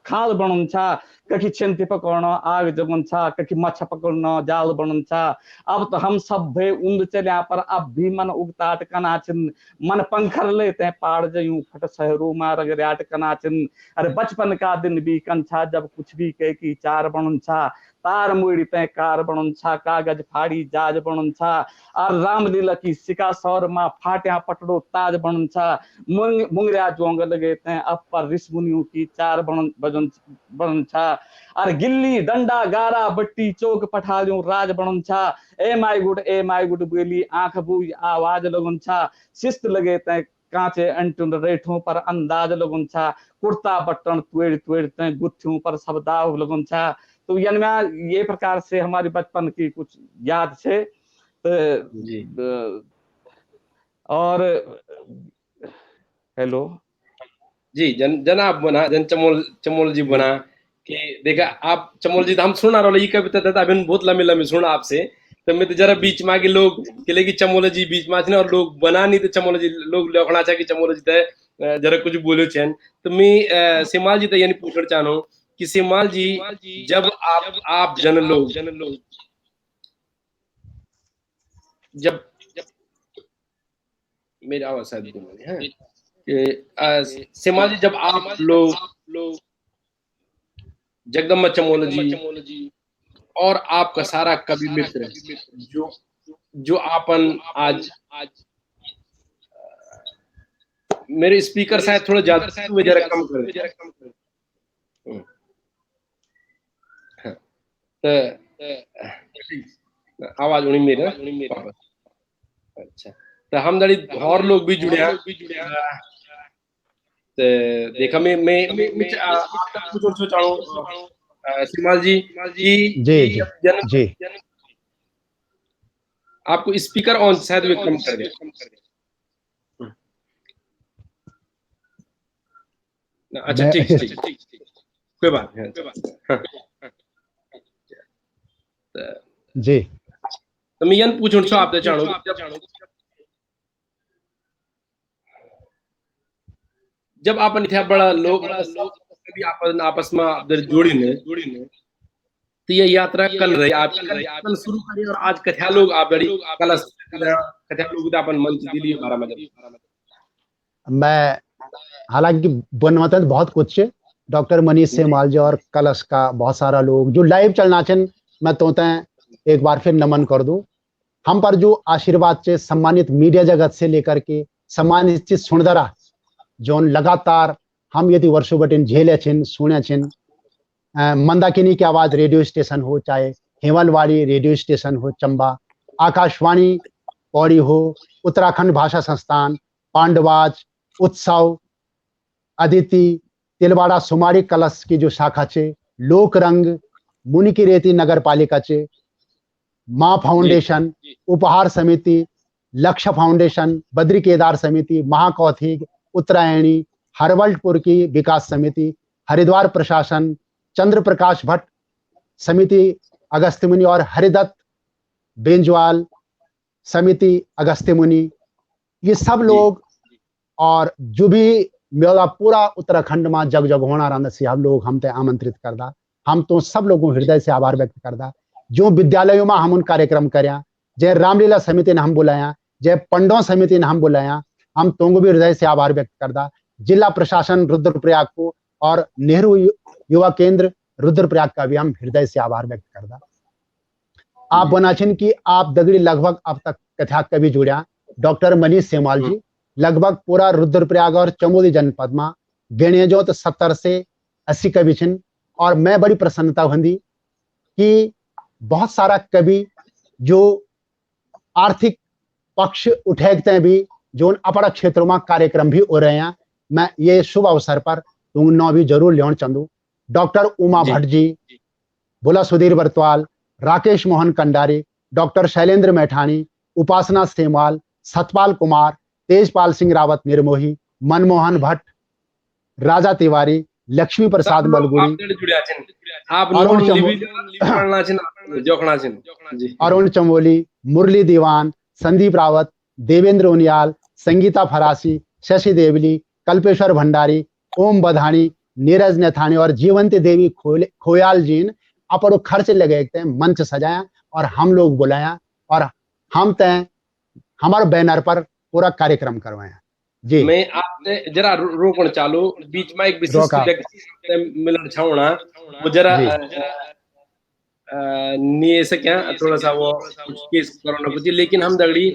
खाल बनन छा कखी छेंती पकड़ना आग जगन छा कखी मछ पकड़ना जाल बनन छा अब तो हम सब भे उंद चल्या पर अब भी मन उगताट कनाचन मन पंखर लेते पाड़ जयूं फट शहरों मा रगड़ाट कनाचन अरे बचपन का दिन भी कंछा जब कुछ भी कह की चार बनन छा तार मुड़ी ते कार बनन छा कागज फाड़ी जाज बनन छा और रामलीला की सिका सौर मा फाट्या पटड़ो ताज बनन छा मुंगरिया जोंग लगे ते अपर ऋषमुनियों की चार बनन छा और गिल्ली डंडा गारा बट्टी चौक पठालियों राज बनन छा ए माई गुड बोली आंख बुई आवाज लगन छा शिस्त लगे ते कांचे अंटुन रेठों पर अंदाज लगन छा कुर्ता बटन तुड़ ते गुत्थियों पर शब्दाव लगन छा तो ये प्रकार से हमारी बचपन की कुछ याद है तो और हेलो जी जनाब बना जन चमोल जी बना कि देखा आप चमोल जी तो हम सुना रहा ये कविता था अभी बहुत लंबी सुना आपसे तो मैं तो जरा बीच में आगे लोग के कि चमोल जी बीच में और लोग बना नहीं तो चमोल जी लोग लखना चाहे कि चमोल जी तो जरा कुछ बोलो चैन तो मैं सेमाल जी तो यानी पूछना चाहूँ कि सेमाल जी जब आप जन लोग जब मेरी आवाज शायद गुम हो गई है कि सीमा जी, जब आप लोग जगदम्बा चमोला जी और आपका सारा कवि मित्र जो जो आपन आज मेरे स्पीकर शायद थोड़ा ज्यादा हुए, जरा कम कर दे। हाँ, तो आवाज उन्हीं मेरा वापस। अच्छा, तो हम दड़ी और लोग भी जुड़े हैं। तो देखा मैं आप तक कुछ और सोचाऊं सीमा जी कि जी जी जन जी आपको स्पीकर ऑन शायद वे कम कर दे। अच्छा, मैं ठीक ठीक, कोई बात नहीं। हाँ, जी तो मैं यन पूछूं छो आपसे चाहूं जब आपन इतना बड़ा लोग कभी आपन आपस में आप जोड़ी ने तो ये यात्रा कल रही आप कल शुरू करी और आज कथा लोग आप बड़ी कल कथा लोग अपन मंच दिली 12 बजे। मैं हालांकि बनवतन बहुत कुछ डॉक्टर मनीष सेमाल जी और कलश का बहुत सारा लोग जो लाइव चलना चन मैं तो एक बार फिर नमन कर दूं। हम पर जो आशीर्वाद से सम्मानित मीडिया जगत से लेकर के सम्मानित सुनदरा जो लगातार हम यदि वर्षों बटिन झेले छिन सुने छिन मंदाकिनी की आवाज रेडियो स्टेशन हो, चाहे हेमलवाड़ी रेडियो स्टेशन हो चंबा, आकाशवाणी पौड़ी हो, उत्तराखंड भाषा संस्थान, पांडवाज, उत्सव, अदिति, तिलवाड़ा सुमारी कलश की जो शाखा छे, लोक रंग, मुनि की रेती नगर पालिका छे, माँ फाउंडेशन, उपहार समिति, लक्ष्य फाउंडेशन, बद्री केदार समिति, महाकौथिक, उत्तरायणी, हरवल्टपुर की विकास समिति, हरिद्वार प्रशासन, चंद्र प्रकाश भट्ट समिति अगस्त्य मुनि और हरिदत्त बेंजवाल समिति अगस्त्य मुनि, ये सब लोग और जो भी मेरा पूरा उत्तराखंड में जग जग होना रहा से हम लोग हम ते आमंत्रित करदा। हम तो सब लोगों हृदय से आभार व्यक्त करदा। जो विद्यालयों में हम उन कार्यक्रम कर्या, जय रामलीला समिति ने हम बुलाया, जय पंडों समिति ने हम बुलाया, हम तोंग भी हृदय से आभार व्यक्त करदा। जिला प्रशासन रुद्रप्रयाग को और नेहरू युवा केंद्र रुद्रप्रयाग का भी हम हृदय से आभार व्यक्त करदा। आप बनाचिन की आप दगड़ी लगभग अब तक कथा कभी जुड़ा डॉक्टर मनीष सेमाल जी लगभग पूरा रुद्रप्रयाग और चमोली जनपद में गिणे जो तो 70 से 80 कवि छिन। और मैं बड़ी प्रसन्नता हुंदी कि बहुत सारा कवि जो आर्थिक पक्ष उठेगते भी जो अपना क्षेत्रों में कार्यक्रम भी हो रहे हैं। मैं ये शुभ अवसर पर तुम नौ भी जरूर लेना चाहूँ। डॉक्टर उमा भट्ट जी, भोला सुधीर बरतवाल, राकेश मोहन कंडारी, डॉक्टर शैलेंद्र मैठानी, उपासना सेमाल, सतपाल कुमार, तेजपाल सिंह रावत निर्मोही, मनमोहन भट्ट, राजा तिवारी, लक्ष्मी प्रसाद मलगुड़ी, अरुण चमोली, मुरली दीवान, संदीप रावत, देवेंद्र उनियाल, संगीता फरासी, शशि देवली, कल्पेश्वर भंडारी, ओम बधानी, नीरज नेथानी और जीवंती देवी खोयाल जी अपनो खर्च लगे मंच सजाया और हम लोग बुलाया और हम तय हमारे बैनर पर पूरा कार्यक्रम करवाया। जी मैं आपसे जरा रोकना चालू बीच में एक विशिष्ट व्यक्ति से मिलना चाहूँगा। वो जरा नहीं ऐसे क्या थोड़ा सा वो कुछ केस कोरोना कुछ, लेकिन हम दगड़ी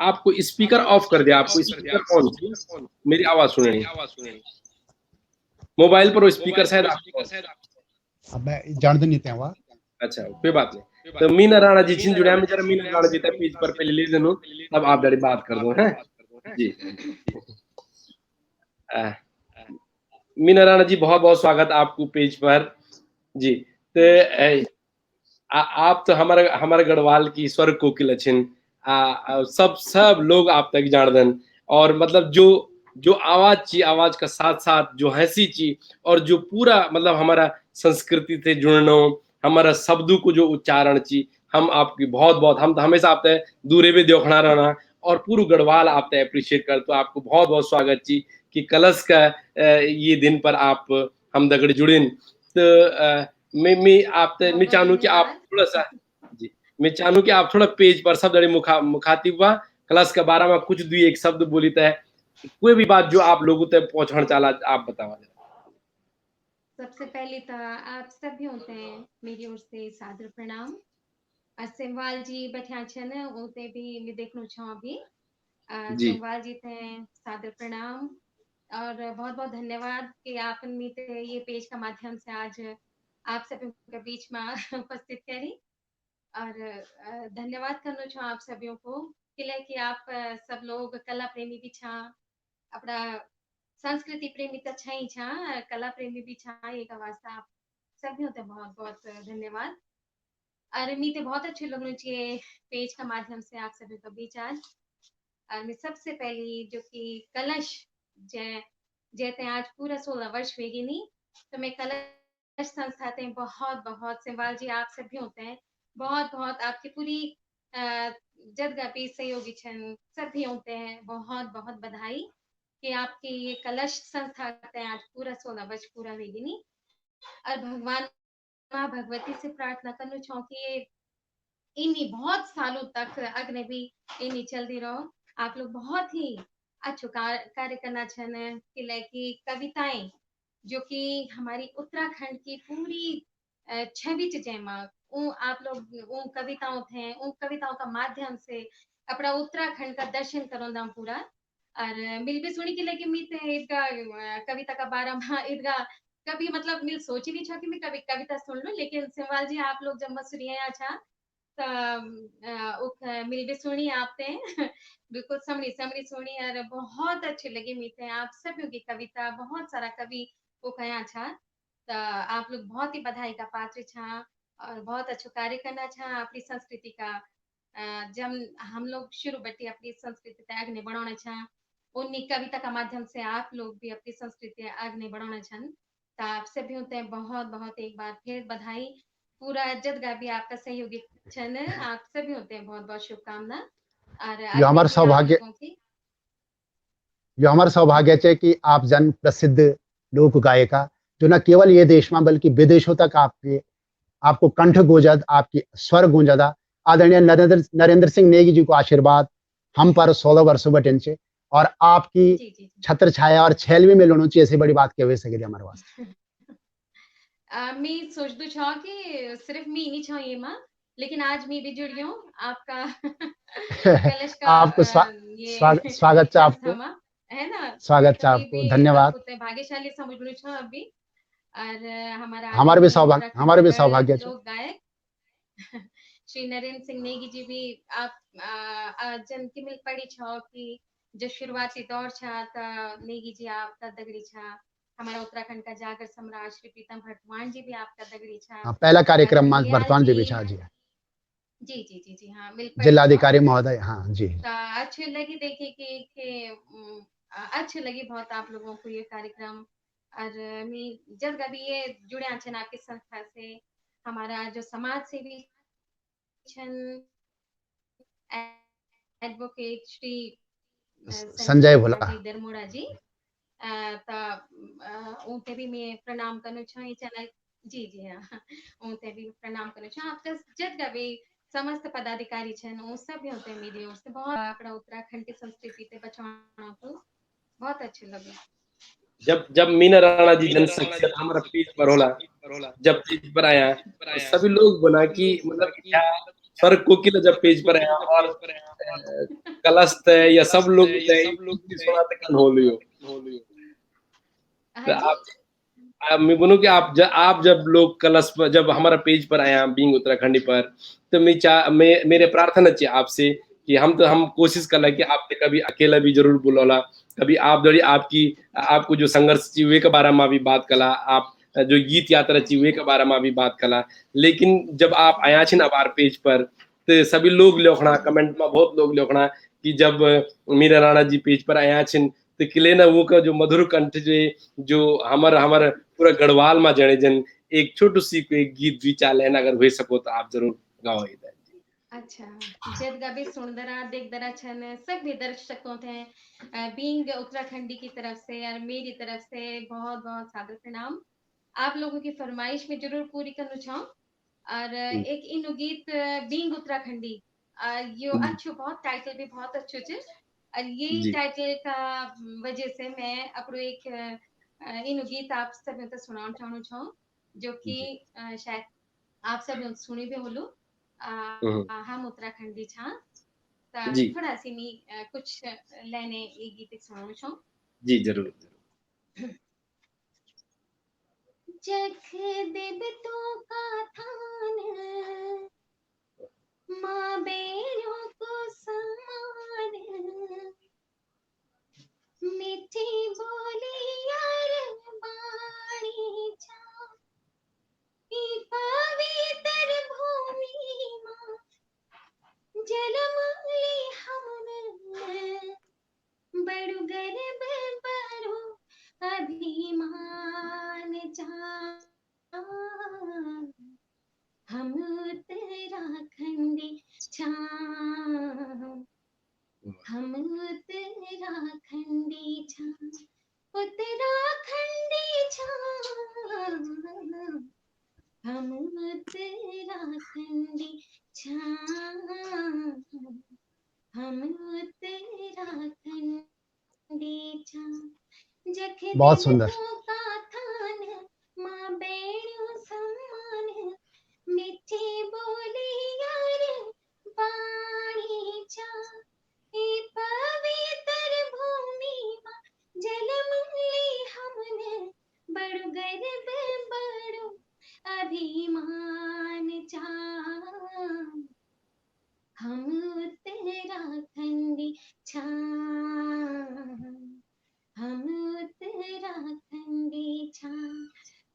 आपको स्पीकर ऑफ कर दिया, आपको स्पीकर ऑन, मेरी आवाज सुननी मोबाइल पर वो स्पीकर शायद अब मैं जान नहीं हुआ। अच्छा कोई बात नहीं। तो मीना राणा जी छिन जुड़ा, मैं जरा मीना राणा जी पेज पर पहले ले जनू तब आप जरा बात कर दो हैं जी। मीना राणा जी बहुत बहुत स्वागत आपको पेज पर जी। तो आप तो हमारे गढ़वाल की स्वर कोकिल छिन, सब लोग आप तक जान दन और मतलब जो आवाज ची, आवाज का साथ साथ जो हंसी ची और जो पूरा मतलब हमारा संस्कृति से जुड़ना, हमारा शब्दों को जो उच्चारण ची, हम आपकी बहुत बहुत हम तो हमेशा आप तय दूरे भी देखना रहना और पूरा गढ़वाल आप तय अप्रिशिएट कर। तो आपको बहुत बहुत स्वागत ची कि कलश का ये दिन पर आप हम दगड़ जुड़िन। तो मैं आप तय मैं चाहूँ कि आप थोड़ा सा जी मैं चाहूँ कि आप थोड़ा पेज पर सब दड़े मुखातिब हुआ कलश के बारे में कुछ दुई एक शब्द बोली तय कोई भी बात जो आप लोगों तक पहुंचाना चाला आप बतावा। सबसे पहले तो आप सभी होते हैं मेरी ओर से सादर प्रणाम। सिमवाल जी बैठा छन उते भी मैं देखना चाहूँ अभी जी सिमवाल जी थे सादर प्रणाम और बहुत बहुत धन्यवाद कि आप मीते ये पेज का माध्यम से आज आप सभी के बीच में उपस्थित करी और धन्यवाद करना चाहूँ आप सभी को कि आप सब लोग कला प्रेमी भी छा अपना संस्कृति प्रेमी तो छा ही छा कला प्रेमी भी छा एक वास्ता आप सभी होते बहुत बहुत धन्यवाद। अरे मीते बहुत अच्छे लगने चाहिए पेज का माध्यम से आप सभी को बीच आज और मैं सबसे पहली जो कि कलश जय जैते आज पूरा 16 वर्ष हुएगी नहीं तो मैं कलश संस्था थे बहुत बहुत सिमवाल जी आप सभी होते हैं बहुत बहुत आपकी पूरी जदगा पे सहयोगी छन सभी होते हैं बहुत बहुत बधाई कि आपकी ये कलश संस्था थे आज पूरा 16 वर्ष पूरा हुएगी नहीं और भगवान माँ भगवती से प्रार्थना करना चाहूँ कि ये इन्हीं बहुत सालों तक अग्नि भी इन्हीं चलती रहो आप लोग बहुत ही अच्छो कार्य करना चाहते कि कविताएं जो कि हमारी उत्तराखंड की पूरी छवि जैमा आप लोग उन कविताओं थे उन कविताओं का माध्यम से अपना उत्तराखंड का दर्शन करो पूरा और मिल भी सुनी कि लेके मीत ईदगा कविता का बारे में ईदगा कभी मतलब मिल सोची नहीं था कि मैं कभी कविता सुन लूं लेकिन सिमवाल जी आप लोग जब मसूरिया अच्छा मिल भी सुनी आपने बिल्कुल समणी समणी सुनी और बहुत अच्छी लगी मीते आप सभी की कविता बहुत सारा कवि को कया था तो आप लोग बहुत ही बधाई का पात्र छा और बहुत अच्छा कार्य करना छा अपनी संस्कृति का जब हम लोग शुरू बटी अपनी संस्कृति आगे बढ़ाना छा उन्हीं कविता का माध्यम से आप लोग भी अपनी संस्कृति आगे बढ़ाना छन तो आप सभी होते हैं बहुत बहुत एक बार फिर बधाई पूरा जदगा भी आपका सहयोगी छन आप सभी होते हैं बहुत बहुत शुभकामना और यो हमार अग्नि भी आप सौभाग्य लोगों की जो हमारा सौभाग्य है कि आप जन प्रसिद्ध लोक गायिका जो न केवल ये देश में बल्कि विदेशों तक आपके आपको कंठ गूंजद आपकी स्वर गूंजदा आदरणीय नरेंद्र सिंह नेगी जी को आशीर्वाद हम पर 16 वर्षों बटन से और आपकी जी जी जी छत्र छाया और छैल में मिलनी चाहिए ऐसी बड़ी बात के हुए सके हमारे वास्ते मैं सोच दू छा कि सिर्फ मैं नहीं छा ये माँ लेकिन आज मैं भी जुड़ी हूँ आपका कलश का आपको ये स्वागत है संस्था आपको में है ना स्वागत तो है मैं आपको भी धन्यवाद आपको तो भाग्यशाली समझ लू छा अभी और हमारा हमारे भी आदरणीय सौभाग्य उत्तराखंड हमारे के भी गढ़ सौभाग्य है लोक गायक श्री नरेंद्र सिंह नेगी जी भी आप जन की मिल पड़ी छो कि जो शुरुआती दौर छा था नेगी जी आपका दगड़ी छा हमारा उत्तराखंड का जागर सम्राट श्री प्रीतम भटवान जी भी आपका दगड़ी छा हाँ, पहला और कार्यक्रम में मल्याल वर्तमान जी जी बिछा जी जी जी जी जी हाँ मिल पड़ी छो जिलाधिकारी महोदय हाँ जी तो अच्छी लगी देखिए कि अच्छी लगी बहुत आप लोगों को ये कार्यक्रम और मैं जब कभी ये जुड़े छन आपकी संस्था से हमारा जो समाज सेवी छन एडवोकेट श्री संजय संजय भोला भोला जी दरमोड़ा जी उनते भी मैं प्रणाम करना चाहूँ चैनल जी जी हाँ उनते भी प्रणाम करना चाहूँ आपका जब भी समस्त पदाधिकारी छन वो सब भी होते हैं मेरी ओर से बहुत अपना उत्तराखंड की संस्कृति पे बचाना को बहुत अच्छे लगे जब जब मीना राणा जी जनशक्ति हमारा पेज पर होला जब पेज पर आया तो सभी लोग बोला कि मतलब क्या सर कोकिला जब पेज पर आया और कलश थे या सब लोग थे इतनी सुना तक हो लियो तो हाँ जी आप मैं बोलूं कि आप जब लोग कलश पर जब हमारा पेज पर आया बीइंग उत्तराखंडी पर तो मैं मेरे प्रार्थना चाहिए आपसे कि हम कोशिश कर कि आप कभी अकेला भी जरूर बुलौला कभी आप जड़ी आपकी आपको जो संघर्ष चाहिए वे के बारे में भी बात कला आप जो गीत यात्रा चाहिए वे के बारे में भी बात कला लेकिन जब आप आया छिन अबार पेज पर तो सभी लोग लिखना कमेंट में बहुत लोग लिखना कि जब मीरा राणा जी पेज पर आया छिन तो किले ना वो का जो मधुर कंठ जो हमार हमार पूरा गढ़वाल में जने जन एक छोटू सी कोई गीत भी चाले अगर हो सको तो आप जरूर गाओ इधर। अच्छा जब कभी सुनदरा देखदरा छन सभी दर्शकों थे बीइंग उत्तराखंडी की तरफ से और मेरी तरफ से बहुत बहुत सादर प्रणाम आप लोगों की फरमाइश में जरूर पूरी करना चाहूँ और एक इन गीत बीइंग उत्तराखंडी यो जी। अच्छो बहुत टाइटल भी बहुत अच्छो छे और ये जी। टाइटल का वजह से मैं अपनो एक इन गीत आप सब में तो सुनाना चाहूँ छूं जो कि जी। शायद आप सब ने सुनी भी होलु हम्म। हम उत्तराखंडी छा जी। थोड़ा सी मी कुछ लेने ये गीत सुनाऊं छूं जी जरूर। जख देव तो का थान माँ बेरों को समान मीठी बोली यार बाणी जा ई पवित्र भूमि माँ जलमली हमने बड़ू गर्व बड़ू अभिमान जा हम उत्तराखंडी छा हम उत्तराखंडी छा उत्तराखंडी छा हम उत्तराखंडी छा हम उत्तराखंडी छा जख बहुत देव सुंदर। तो का थान माँ बेणु सम्मान मीठी बोली यार बाणी छा ए पवित्र भूमि माँ जलमली हमने बड़ू गर्व बड़ू अभिमान छा हम उत्तराखंडी छा हम उत्तराखंडी छा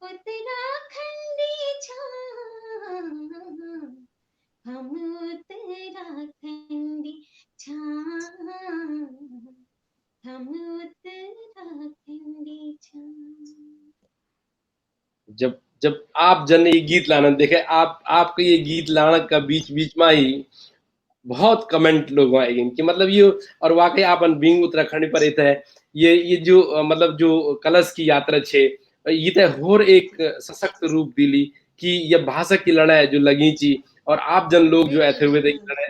उत्तराखंडी छा हम उत्तराखंडी छा हम उत्तराखंडी छा जब जब आप जन ये गीत लाना देखे आपके ये गीत लाना का बीच बीच में ही बहुत कमेंट लोग आएंगे कि मतलब ये और वाकई आपन बिंग उत्तराखंड पर रहता है ये जो मतलब जो कलश की यात्रा छे ये तो होर एक सशक्त रूप दिली कि ये भाषा की लड़ाई जो लगी थी और आप जन लोग जो आयुर्वेदिक लड़ाई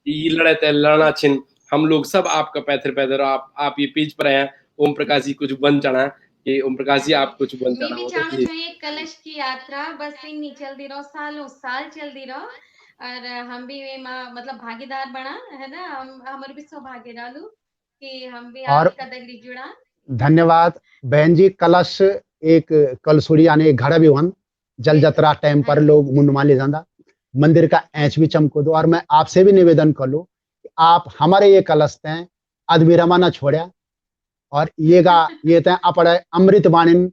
ये लड़ाई तय लड़ना छिन हम लोग सब आपका पैथर पैथर आप ये पेज पर आए ओम प्रकाश जी कुछ बन चढ़ा कि ओम प्रकाश जी आप कुछ बन मैं चढ़ा भी हो चाहूँ तो चाहिए कलश की यात्रा बस इन्हीं चलती रहो सालों साल चलती रहो और हम भी मतलब भागीदार बना है ना हम हमारे भी सौभाग्य डालू कि हम भी और आपका दगड़ी जुड़ा धन्यवाद बहन जी। कलश एक कलसुड़ी यानी एक घड़ा भी वन जल जतरा टाइम पर लोग मुंडमा ले जाता मंदिर का ऐच भी चमको दो। और मैं आपसे भी निवेदन कर लूं कि आप हमारे ये कलश तय अधविरमा न छोड़या और ये तय अपने अमृत बाणीन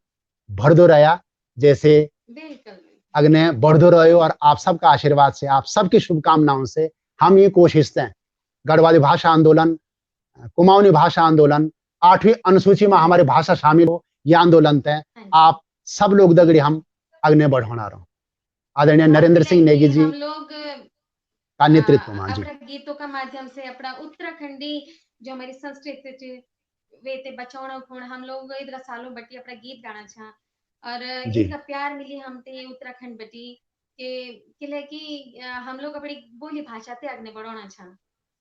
भर दो रहा जैसे बिल्कुल अग्ने बढ़ो रहो। और आप सबका आशीर्वाद से आप सबकी शुभकामनाओं से हम ये कोशिश हैं गढ़वाली भाषा आंदोलन कुमाऊनी भाषा आंदोलन 8वीं अनुसूची में हमारी भाषा शामिल हो ये आंदोलन तय आप सब लोग दगड़ी हम अग्ने बढ़ाना रहो। आदरणीय नरेंद्र सिंह नेगी जी हम लोग का नेतृत्व में जी अपना गीतों का माध्यम से अपना उत्तराखंडी जो हमारी संस्कृति वे ते बचाना खोण हम लोग इधर सालों बटी अपना गीत गाना छा और जी इनका प्यार मिली हम ते उत्तराखंड बटी के किले कि हम लोग अपनी बोली भाषा ते आगे बढ़ाना छा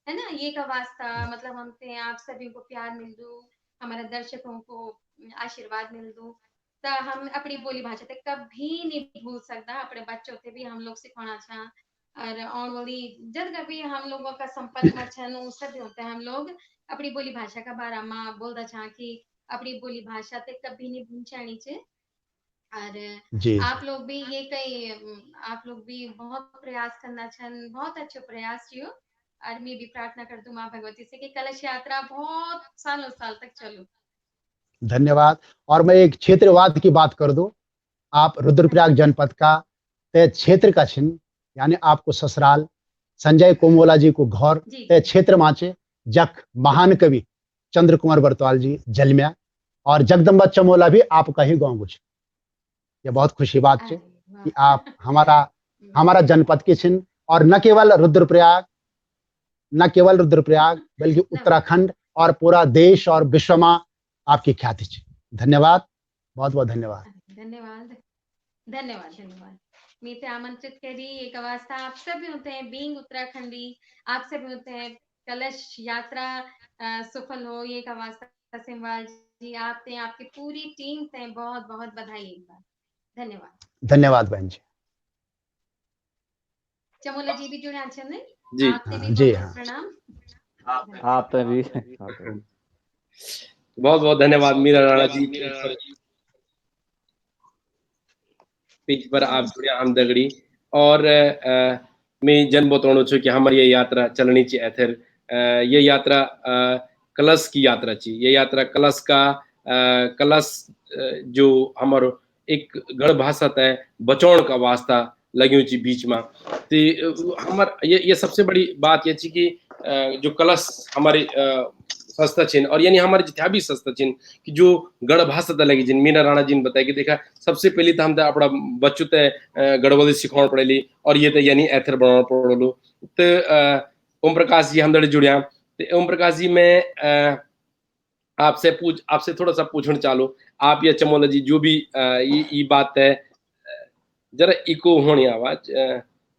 है ना ये का वास्ता मतलब हम ते आप सभी को प्यार मिल दो हमारे दर्शकों को आशीर्वाद मिल दो तो हम अपनी बोली भाषा ते कभी नहीं भूल सकता अपने बच्चों से भी हम लोग सिखाना छा और आने वाली जब कभी हम लोगों का संपर्क में छन उस सब होते हैं हम लोग अपनी बोली भाषा का बारे में बोलता छा कि अपनी बोली भाषा ते कभी नहीं भूलनी चाहिए और जी आप लोग भी ये कई आप लोग भी बहुत प्रयास करना छन बहुत अच्छे प्रयास जियो और मैं भी प्रार्थना कर दूं माँ भगवती से कि कलश यात्रा बहुत सालों साल तक चलो। धन्यवाद। और मैं एक क्षेत्रवाद की बात कर दूं आप रुद्रप्रयाग जनपद का तय क्षेत्र का छिन यानी आपको ससुराल संजय कोमोला जी को घर तय क्षेत्र माचे जख महान कवि चंद्र कुमार बरतवाल जी जन्म्या और जगदम्बा चमोला भी आपका ही गांव कुछ ये बहुत खुशी बात है कि आप हमारा जनपद के छिन और न केवल रुद्रप्रयाग बल्कि उत्तराखंड और पूरा देश और विश्व में आपकी ख्याति है। धन्यवाद बहुत बहुत धन्यवाद धन्यवाद धन्यवाद धन्यवाद मीते आमंत्रित करी एक अवस्था आप सब भी होते हैं बीइंग उत्तराखंडी आप सब भी होते हैं कलश यात्रा सफल हो ये एक अवस्था सेमवाल जी आपने आपकी पूरी टीम से बहुत बहुत बधाई एक बार धन्यवाद धन्यवाद बहन जी। चमोला जी भी जुड़े हैं नहीं जी आपसे भी जी बहुत हाँ। प्रणाम आप भी बहुत बहुत धन्यवाद मीरा राणा जी पेज पर आप जुड़े आम दगड़ी और मैं जन बताणु छु कि हमारी ये यात्रा चलनी चाहिए एथर ये यात्रा कलश की यात्रा चाहिए ये यात्रा कलश का कलश जो हमारो एक गढ़ भाषा है बचौण का वास्ता लग्यों ची बीच में तो हमार ये सबसे बड़ी बात ये थी कि जो कलश हमारे संस्था छिन और यानी हमारे जितना भी संस्था छिन कि जो गढ़ भाषा लगी जिन मीना राणा जी ने बताया कि देखा सबसे पहले तो हम अपना बच्चों ते गढ़वाली सिखाना पड़ेली और ये तो यानी एथर बनाना पड़ेलो तो ओम प्रकाश जी हम जुड़िया तो ओम प्रकाश जी मैं आपसे थोड़ा सा पूछना चालू आप या चमोला जी जो भी ये बात है जरा इको होनी आवाज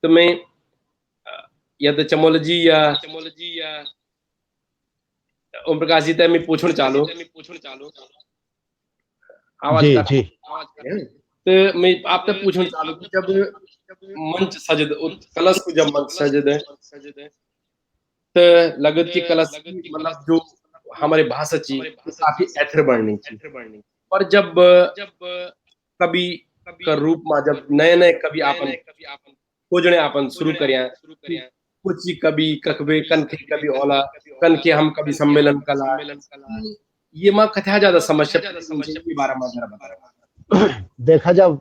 तो मैं या तो चमोला जी या ओम प्रकाश जी तय मैं पूछना चालू आवाज जी कर जी तो मैं आपसे पूछना चालू कि जब मंच सजद कलश को जब मंच सजद तो लगत की कलश की मतलब जो हमारे भाषा ची काफी एथर बढ़नी थी पर जब कभी का रूप में जब नए नए कभी आपन खोजने आपन शुरू करिया कुछ कभी कखबे कनखे कभी ओला कनखे हम कभी सम्मेलन कला ये मां कथा ज्यादा समस्या के बारे में जरा बताओ। देखा जब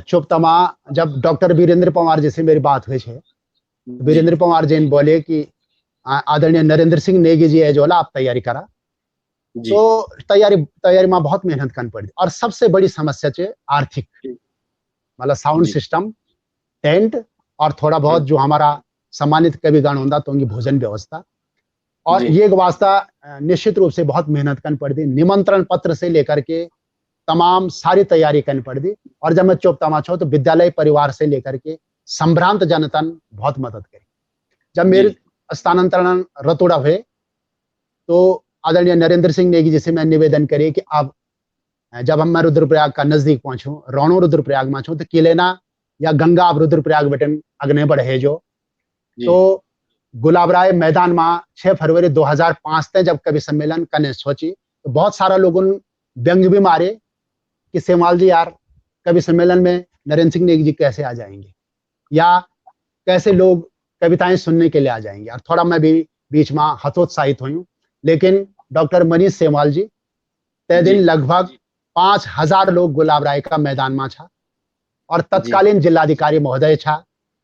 चुपतमा जब डॉक्टर वीरेंद्र पंवार जी से मेरी बात हुई है वीरेंद्र पंवार जी ने बोले कि आदरणीय नरेंद्र सिंह नेगी जी एजोला आप तैयारी करा तो तैयारी में बहुत मेहनत करनी पड़ी और सबसे बड़ी समस्या है आर्थिक मतलब साउंड सिस्टम टेंट और थोड़ा बहुत जो हमारा सम्मानित कविगण होता तो उनकी भोजन व्यवस्था और ये वास्ता निश्चित रूप से बहुत मेहनत करनी पड़ी निमंत्रण पत्र से लेकर के तमाम सारी तैयारी करनी पड़ी और जब मैं चुपतमा छो तो विद्यालय परिवार से लेकर के संभ्रांत जनता ने बहुत मदद करी। जब मेरे स्थानांतरण रतुड़ा हुए तो आदरणीय नरेंद्र सिंह नेगी जी से मैं निवेदन करी कि अब जब हम मैं रुद्रप्रयाग का नजदीक पहुंचू रोणो रुद्रप्रयाग में छू तो किलेना या गंगा अब रुद्रप्रयाग बेटन अग्ने बढ़े जो तो गुलाब राय मैदान में 6 फरवरी 2005 तक जब कवि सम्मेलन करने सोची तो बहुत सारा लोगों ने व्यंग भी मारे कि सेमवाल जी यार कवि सम्मेलन में नरेंद्र सिंह नेगी जी कैसे आ जाएंगे या कैसे लोग कविताएं सुनने के लिए आ जाएंगे और थोड़ा मैं भी बीच में हतोत्साहित हुई हूँ लेकिन डॉक्टर मनीष सेमवाल जी तय दिन लगभग 5000 लोग गुलाब राय का मैदान में था और तत्कालीन जिलाधिकारी महोदय था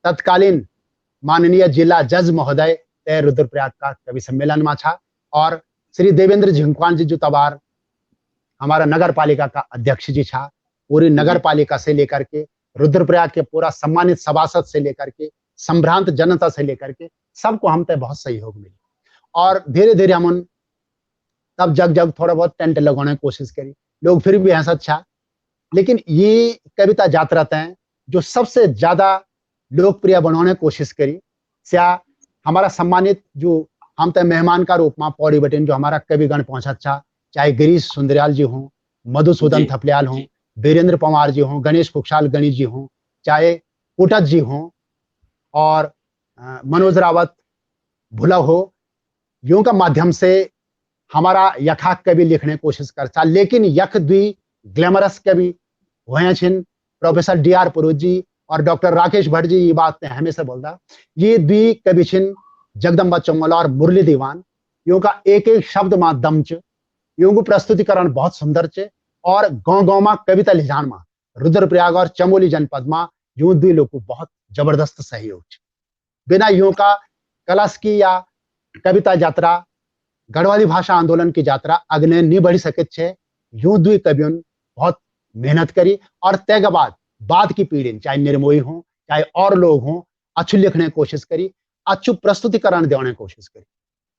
तत्कालीन माननीय जिला जज महोदय तय रुद्रप्रयाग का कवि सम्मेलन में था और श्री देवेंद्र झिंकवान जी जो तबार हमारा नगर पालिका का अध्यक्ष जी था पूरी नगर पालिका से लेकर के रुद्रप्रयाग के पूरा सम्मानित सभासद से लेकर के संभ्रांत जनता से लेकर के सबको हम तय बहुत सहयोग मिली और धीरे धीरे हम तब जग जग थोड़ा बहुत टेंट लगाने की कोशिश करी लोग फिर भी हंस अच्छा लेकिन ये कविता यात्रा तय जो सबसे ज्यादा लोकप्रिय बनाने की कोशिश करी क्या हमारा सम्मानित जो हम तय मेहमान का रूप में पौड़ी बटेन जो हमारा कविगण पहुंचा अच्छा चाहे गिरीश सुंदरयाल जी हों मधुसूदन थपलियाल हों वीरेंद्र पंवार जी हों गणेश कुक्षाल गणेश जी हों चाहे कुटक जी हों और मनोज रावत भुला हो यूं का माध्यम से हमारा यथार्थ कवि लिखने की कोशिश करता लेकिन यख द्वि ग्लैमरस कवि हुए छिन प्रोफेसर डी.आर. पुरोहित जी और डॉक्टर राकेश भट्ट जी ये बात हमेशा बोलता ये द्वि कवि छिन जगदम्बा चमोला और मुरली दीवान यूं का एक एक शब्द में दम च यूं को प्रस्तुतिकरण बहुत सुंदर चे और गांव गांव में कविता लिजान में रुद्रप्रयाग और चमोली जनपद में यूं द्वि लोग को बहुत जबरदस्त सहयोग बिना यूं का कलश की या कविता यात्रा गढ़वाली भाषा आंदोलन की यात्रा अग्ने नहीं बढ़ी सके छे यूं द्वि कवियों बहुत मेहनत करी और तय के बाद की पीढ़ी चाहे निर्मोही हो चाहे और लोग हों अच्छु लिखने की कोशिश करी अच्छु प्रस्तुतिकरण देने की कोशिश करी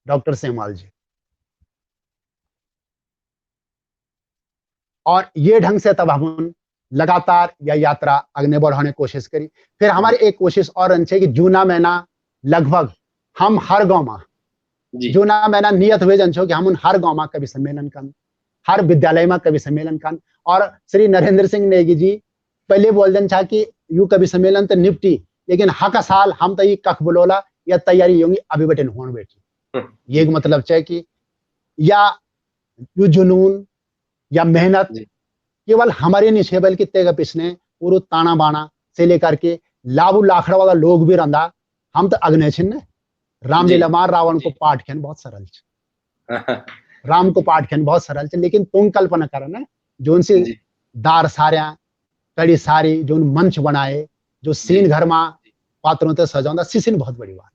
डॉक्टर सेमवाल जी और ये ढंग से तब हम लगातार या यात्रा अग्ने बढ़ाने कोशिश करी। फिर हमारी एक कोशिश और रही कि जूना महीना लगभग हम हर गांव में जी जूना महीना नियत हुए जन छो कि हम हर गांव में कवि सम्मेलन कन, हर विद्यालय में कवि सम्मेलन कन। और श्री नरेंद्र सिंह नेगी जी पहले बोल दन छा कि यू कवि सम्मेलन तो निपटी, लेकिन हक साल हम तो ये कख बोलोला या तैयारी होंगी अभी बेटे होने बैठी। ये मतलब है कि या यू जुनून या मेहनत जी केवल हमारे नहीं छे, बल्कि तेगा पिछने पूरा ताना बाना से लेकर के लाभू लाखड़ा वाला लोग भी रंधा। हम तो अग्नि छिन्न रामलीला मार रावण को पाठ खेन बहुत सरल छे, राम को पाठ खेन बहुत सरल छे, लेकिन तुम कल्पना करो ना जो उनसे जी दार सारिया कड़ी सारी जो मंच बनाए, जो सीन घर में पात्रों ते सजाऊंदा सीसीन बहुत बड़ी बात।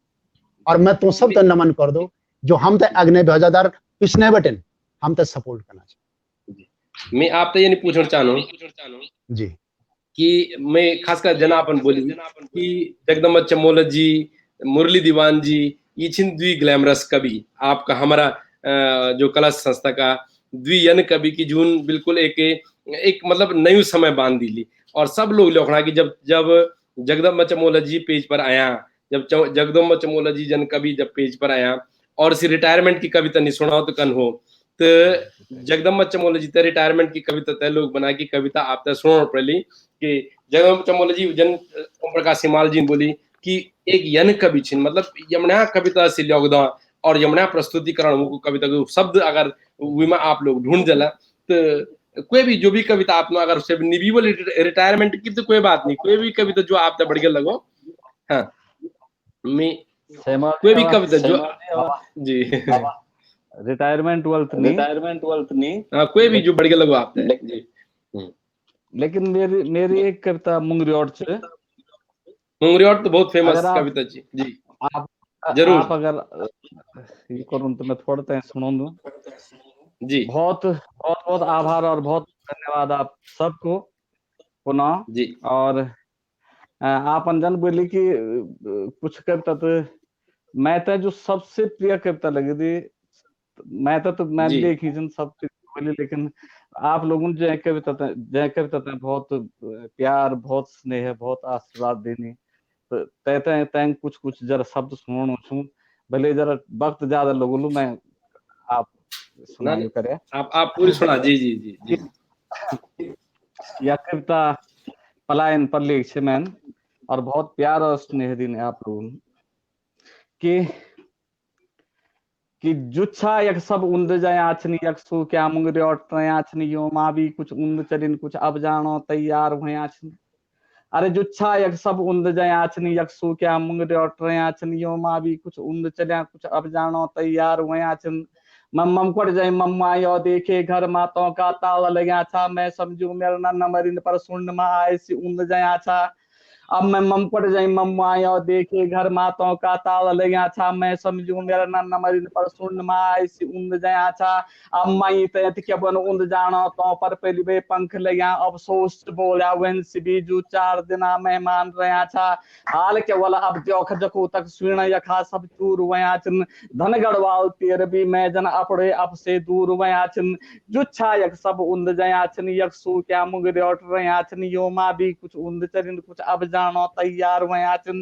और मैं तो सब तो नमन कर दो जो हम ते अग्नि भेजादार पिछने बटन हम ते सपोर्ट करना चाहिए। मैं आप तो ये नहीं पूछना चाहूँ जी कि मैं खासकर जनापन बोली कि जगदम्बा चमोला जी, मुरली दीवान जी, ये छिन द्वि ग्लैमरस कवि आपका हमारा जो कला संस्था का द्वियन कवि की जून बिल्कुल एक मतलब नई समय बांध दी। और सब लोग लोखड़ा कि जब जब जगदम्बा चमोला जी पेज पर आया, जब जगदम्बा चमोला जी जन कवि जब पेज पर आया और इसी रिटायरमेंट की कविता नहीं सुनाओ तो कन हो, तो जगदम्बा चमोला जी रिटायरमेंट की कविता तय लोग बना की कविता आप तक सुनो पड़ी कि जगदम्बा चमोला जी जन ओम प्रकाश सिमाल जी बोली कि एक यन कवि छिन मतलब यमुना कविता से योगदा और यमुना प्रस्तुतिकरण को कविता को शब्द अगर में आप लोग ढूंढ दिला तो कोई भी जो भी कविता आपने अगर उसे निबीबल रिटायरमेंट की तो कोई बात नहीं, कोई भी कविता जो आप तक बढ़िया लगो। हाँ मैं कोई भी कविता जो जी रिटायरमेंट वेल्थ नहीं हाँ कोई भी जो बढ़िया लगो आप तक जी। लेकिन मेरी एक कविता मुंगरी और छे, मुंगरी और तो बहुत फेमस अगर आप कविता जी आप जरूर आप अगर ये करूँ तो मैं थोड़ा टाइम सुना दूं। जी बहुत बहुत बहुत आभार और बहुत धन्यवाद आप सबको पुनः। जी और आप अंजन बोली कि कुछ कविता तो मैं तो जो सबसे प्रिय कविता लगी थी मैं तो मैं जी लिखी थी सब बोली, लेकिन आप लोगों ने जय कविता बहुत प्यार, बहुत स्नेह, बहुत आशीर्वाद देनी तो तय कुछ कुछ जरा शब्द सुनो छू भले जरा वक्त ज्यादा लोगों लू मैं आप ना सुनाई करे आप पूरी सुना जी जी जी जी। यह कविता पलायन पर लिख छे मैंने और बहुत प्यार और स्नेह दिन आप लोगों कि जुच्छा यक सब उन्द जय आछनी यक सु क्या मुंगरे और तय आछनी यो माँ भी कुछ उन्द चरिन कुछ अब जानो तैयार हुए आछनी। अरे जुच्छा यक सब उन्द जय आछनी यक सु क्या मुंगरे और तय आछनी यो माँ भी कुछ उन्द चलिया कुछ अब जानो तैयार हुए आछन। मम्मम कोट जय मम्मा यो देखे घर मातों का ताला लगा था मैं समझू मेरा न मरिन पर सुन मा आए सी उन्द जय आछा। अब मैं मम पड़ जाई मम्मा यो देखे घर मातों का ताला लगा था मैं समझू मेरा नन्ना मरिन पर सुन माई सी उन्द जया था। अब मई तैत के बन उन्द जानो तो पर पहली बे पंख लगा अफसोस बोला वन सी बीजू 4 दिना मेहमान रहा था। हाल के वाला अब जोख जको तक सुन यखा सब चूर वया चन धन गढ़वाल तेर भी मैं जन अपड़े अब से दूर वया चन। जुच्छा यक सब उन्द जया चन यक सु क्या मुगरे उठ रहा चन यो मा भी कुछ उन्द चरिन कुछ अब जानो तैयार वयाचन।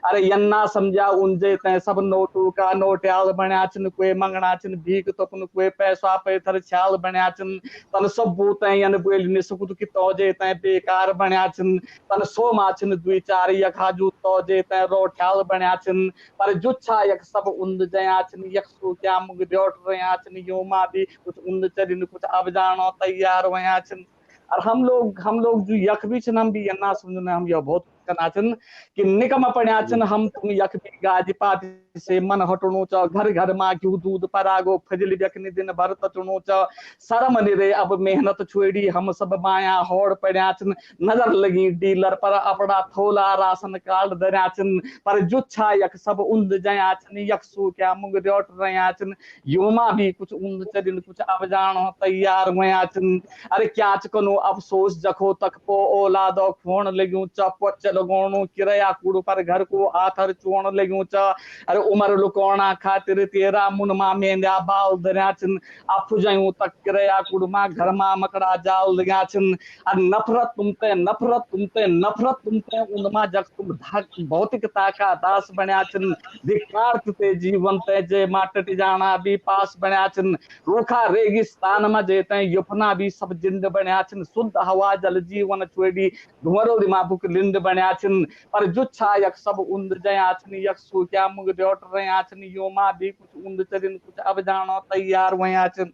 अरे यन्ना समझा उनजे तय सब नोटू का नोट्याल बण्याचन कोई मंगणाचन भीख तपन कोई पैसा पे थर छाल बण्याचन तन सब बूते यन बोल निसकुत की तोजे तय बेकार बण्याचन तन सो माचन दुई चार यखाजू तोजे तय रोट्याल बण्याचन। पर जुच्छा यक सब उन्द जयाचन यक सु क्या मुग जोट रयाचन यो मा भी कुछ उन्द चरिन कुछ अब जानो तैयार वयाचन। और हम लोग जो यख भी छन हम भी यन्ना समझना हम यह बहुत कनाचन कि निकम पण्याचन हम तुम यख भी गाजी पाती से मन हटणो च घर घर मा क्यों दूध परागो फजल व्यक्नि दिन भर तटणो च शर्म निरे अब मेहनत छोड़ी हम सब माया होड़ पण्याचन नजर लगी डीलर पर अपना थोला राशन कार्ड दराचन। पर जुच्छा यख सब उन्द जयाचन यख सु क्या मुग जोट रयाचन योमा भी कुछ उन्द चरिन कुछ अब जानो तैयार वयाचन। अरे क्या चकनो अफसोस जखो तक पो औलादो खोण लग्यूं चपचल लगोणु किरया कूड़ पर घर को आथर चोण लग्यूं च अरे उमर लुकोणा खातिर तेरा मुन मा मेंद्या बाल दरिया छिन अफुजायूं तक किरया कूड़ मा घर मा मकड़ा जाल लग्या छिन और नफरत तुमते नफरत तुमते उनमा जग तुम भौतिकता का दास बन्या छिन धिक्कार ते जीवन ते जे माटट जाना भी पास बन्या छिन रूखा रेगिस्तान में जेते युफना भी सब जिंद बन्या छिन शुद्ध हवा जल जीवन छोड़ी धुमरो दिमा बुक लिंद बन्या छिन पर जुच्छा यक सब उंद जया छिन यक सु क्या मुग जोट रया छिन यो मा भी कुछ उंद चरिन कुछ अब जानो तैयार वया छिन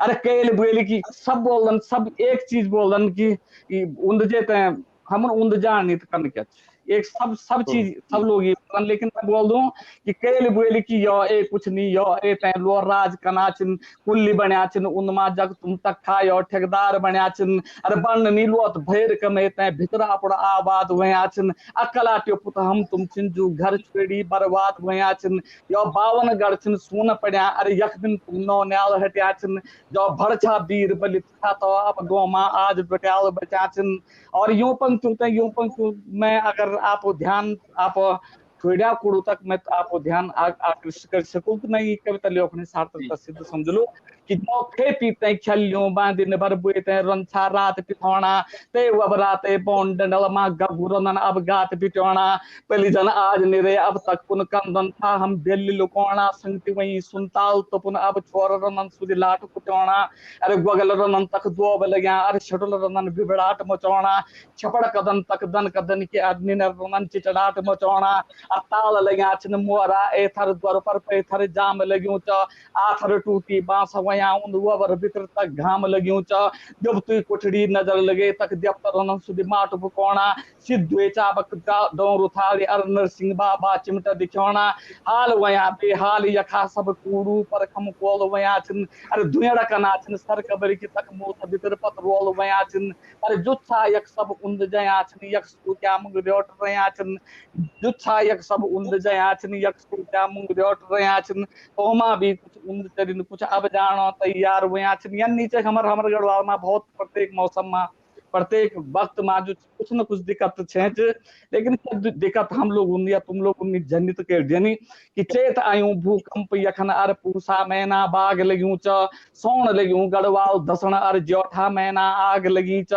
अरे केल बोली की सब बोलन सब एक चीज बोलन की उंद जेते हम उंद जान नहीं करन क्या एक सब चीज सब लोग ये लेकिन मैं बोल दूं कि केल बोली की यो ए कुछ नहीं यो ए तै लो राज कनाचिन कुल्ली बन्या छिन उनमा जग तुम तक खायो ठेकेदार बन्या छिन अरे बन नीलोत भैर कमे तै भितर अपड़ आबाद वया छिन अकला टे पुत हम तुम छिन जो घर छोड़ी बर्बाद वया छिन यो 52 गढ़ छिन सोन पड्या अरे यख दिन तुम नो न्याल हट्या छिन जो भड़छा वीर बलि था तो अब गोमा आज बट्याल बचा छिन और यूं पंक्तियों मैं अगर आप ध्यान आप थोड़ा कुड़ू तक मैं आपको ध्यान आकृष्ट कर सकूं तो मैं ये कविता लेखनी सार्थकता सिद्ध समझ लो कि जो खे पीते खेलियों बांधिन भर बुते रंछा रात पिथौना ते वबराते बोन डंडल मा गगुरन अब गात पिटौना पहली जन आज निरे अब तक पुन कंदन था हम बेली लुकोना संगति वही सुनताल तो पुन अब छोर रनन सुदी लाट कुटौना अरे गोगल रनन तक दो बलग्या अरे छटल रनन बिबड़ाट मचौना छपड़ कदन तक दन कदन के आदमी न रनन चिचड़ाट मचौना अताल लग्या छिन मोरा एथर द्वार पर पेथर जाम लग्यूं च आथर टूटी बांस वया उन वबर भीतर तक घाम लग्यूं च जब तू कोठड़ी नजर लगे तक दफ्तर न सुदी माट बुकोणा सिद्धे चाबक डोरू थाली अर नरसिंह बाबा चिमटा दिखौणा हाल वया बेहाल यखा सब कूड़ू पर खम कोल वया छिन अरे दुयड़ा कना छिन सर कबरी की तक मोत भीतर पत रोल वया छिन अरे जुच्छा यक सब उंद जया छिन यक सु क्या मुग रोट रया छिन जुच्छा यक सब उंद जया छिन यक सु क्या मुग रोट रया छिन ओमा भी कुछ उंद चरिन कुछ अब जानो तैयार वया छिन यानी नीचे हमर गढ़वाल में बहुत प्रत्येक मौसम में प्रत्येक वक्त में जो कुछ न कुछ दिक्कत छे लेकिन दिक्कत हम लोग या तुम लोग जनित कर देनी कि चेत आयु भूकंप यखन अर पूसा मैना बाग लग्यूं च सोण लग्यूं गढ़वाल दसण अर ज्योठा मैना आग लगी च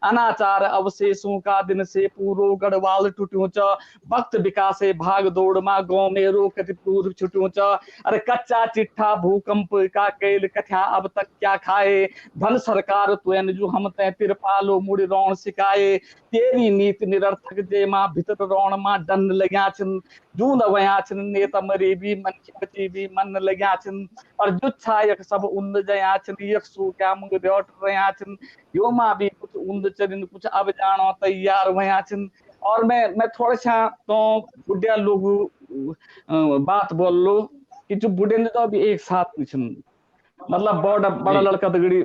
अनाचार अवशेषों का दिन से पूरो गढ़वाल टूट्यूं च वक्त विकासे भाग दौड़ मा गांव में रोकत पूर्व छुट्यूं च अरे कच्चा चिट्ठा भूकंप का कैल कथा अब तक क्या खाए धन सरकार तुएन जो हम तय तिरपालो मुड़ी रौण सिकाए तेरी नीति निरर्थक जे मां भीतर रौण मां डन लग्या छिन जूंद वया छिन नेत मरी भी मन की बची भी मन लग्या छिन और जुच्छा यक सब उंद जया छिन यक सु क्या मुंग रोट रया छिन यो मां भी कुछ उंद चरिन कुछ अब जानो तैयार वया छिन और मैं थोड़ा सा तो बुढ़िया लोग बात बोल लो कि जो बुढ़े ने तो अभी एक साथ छिन मतलब बड़ा लड़का तगड़ी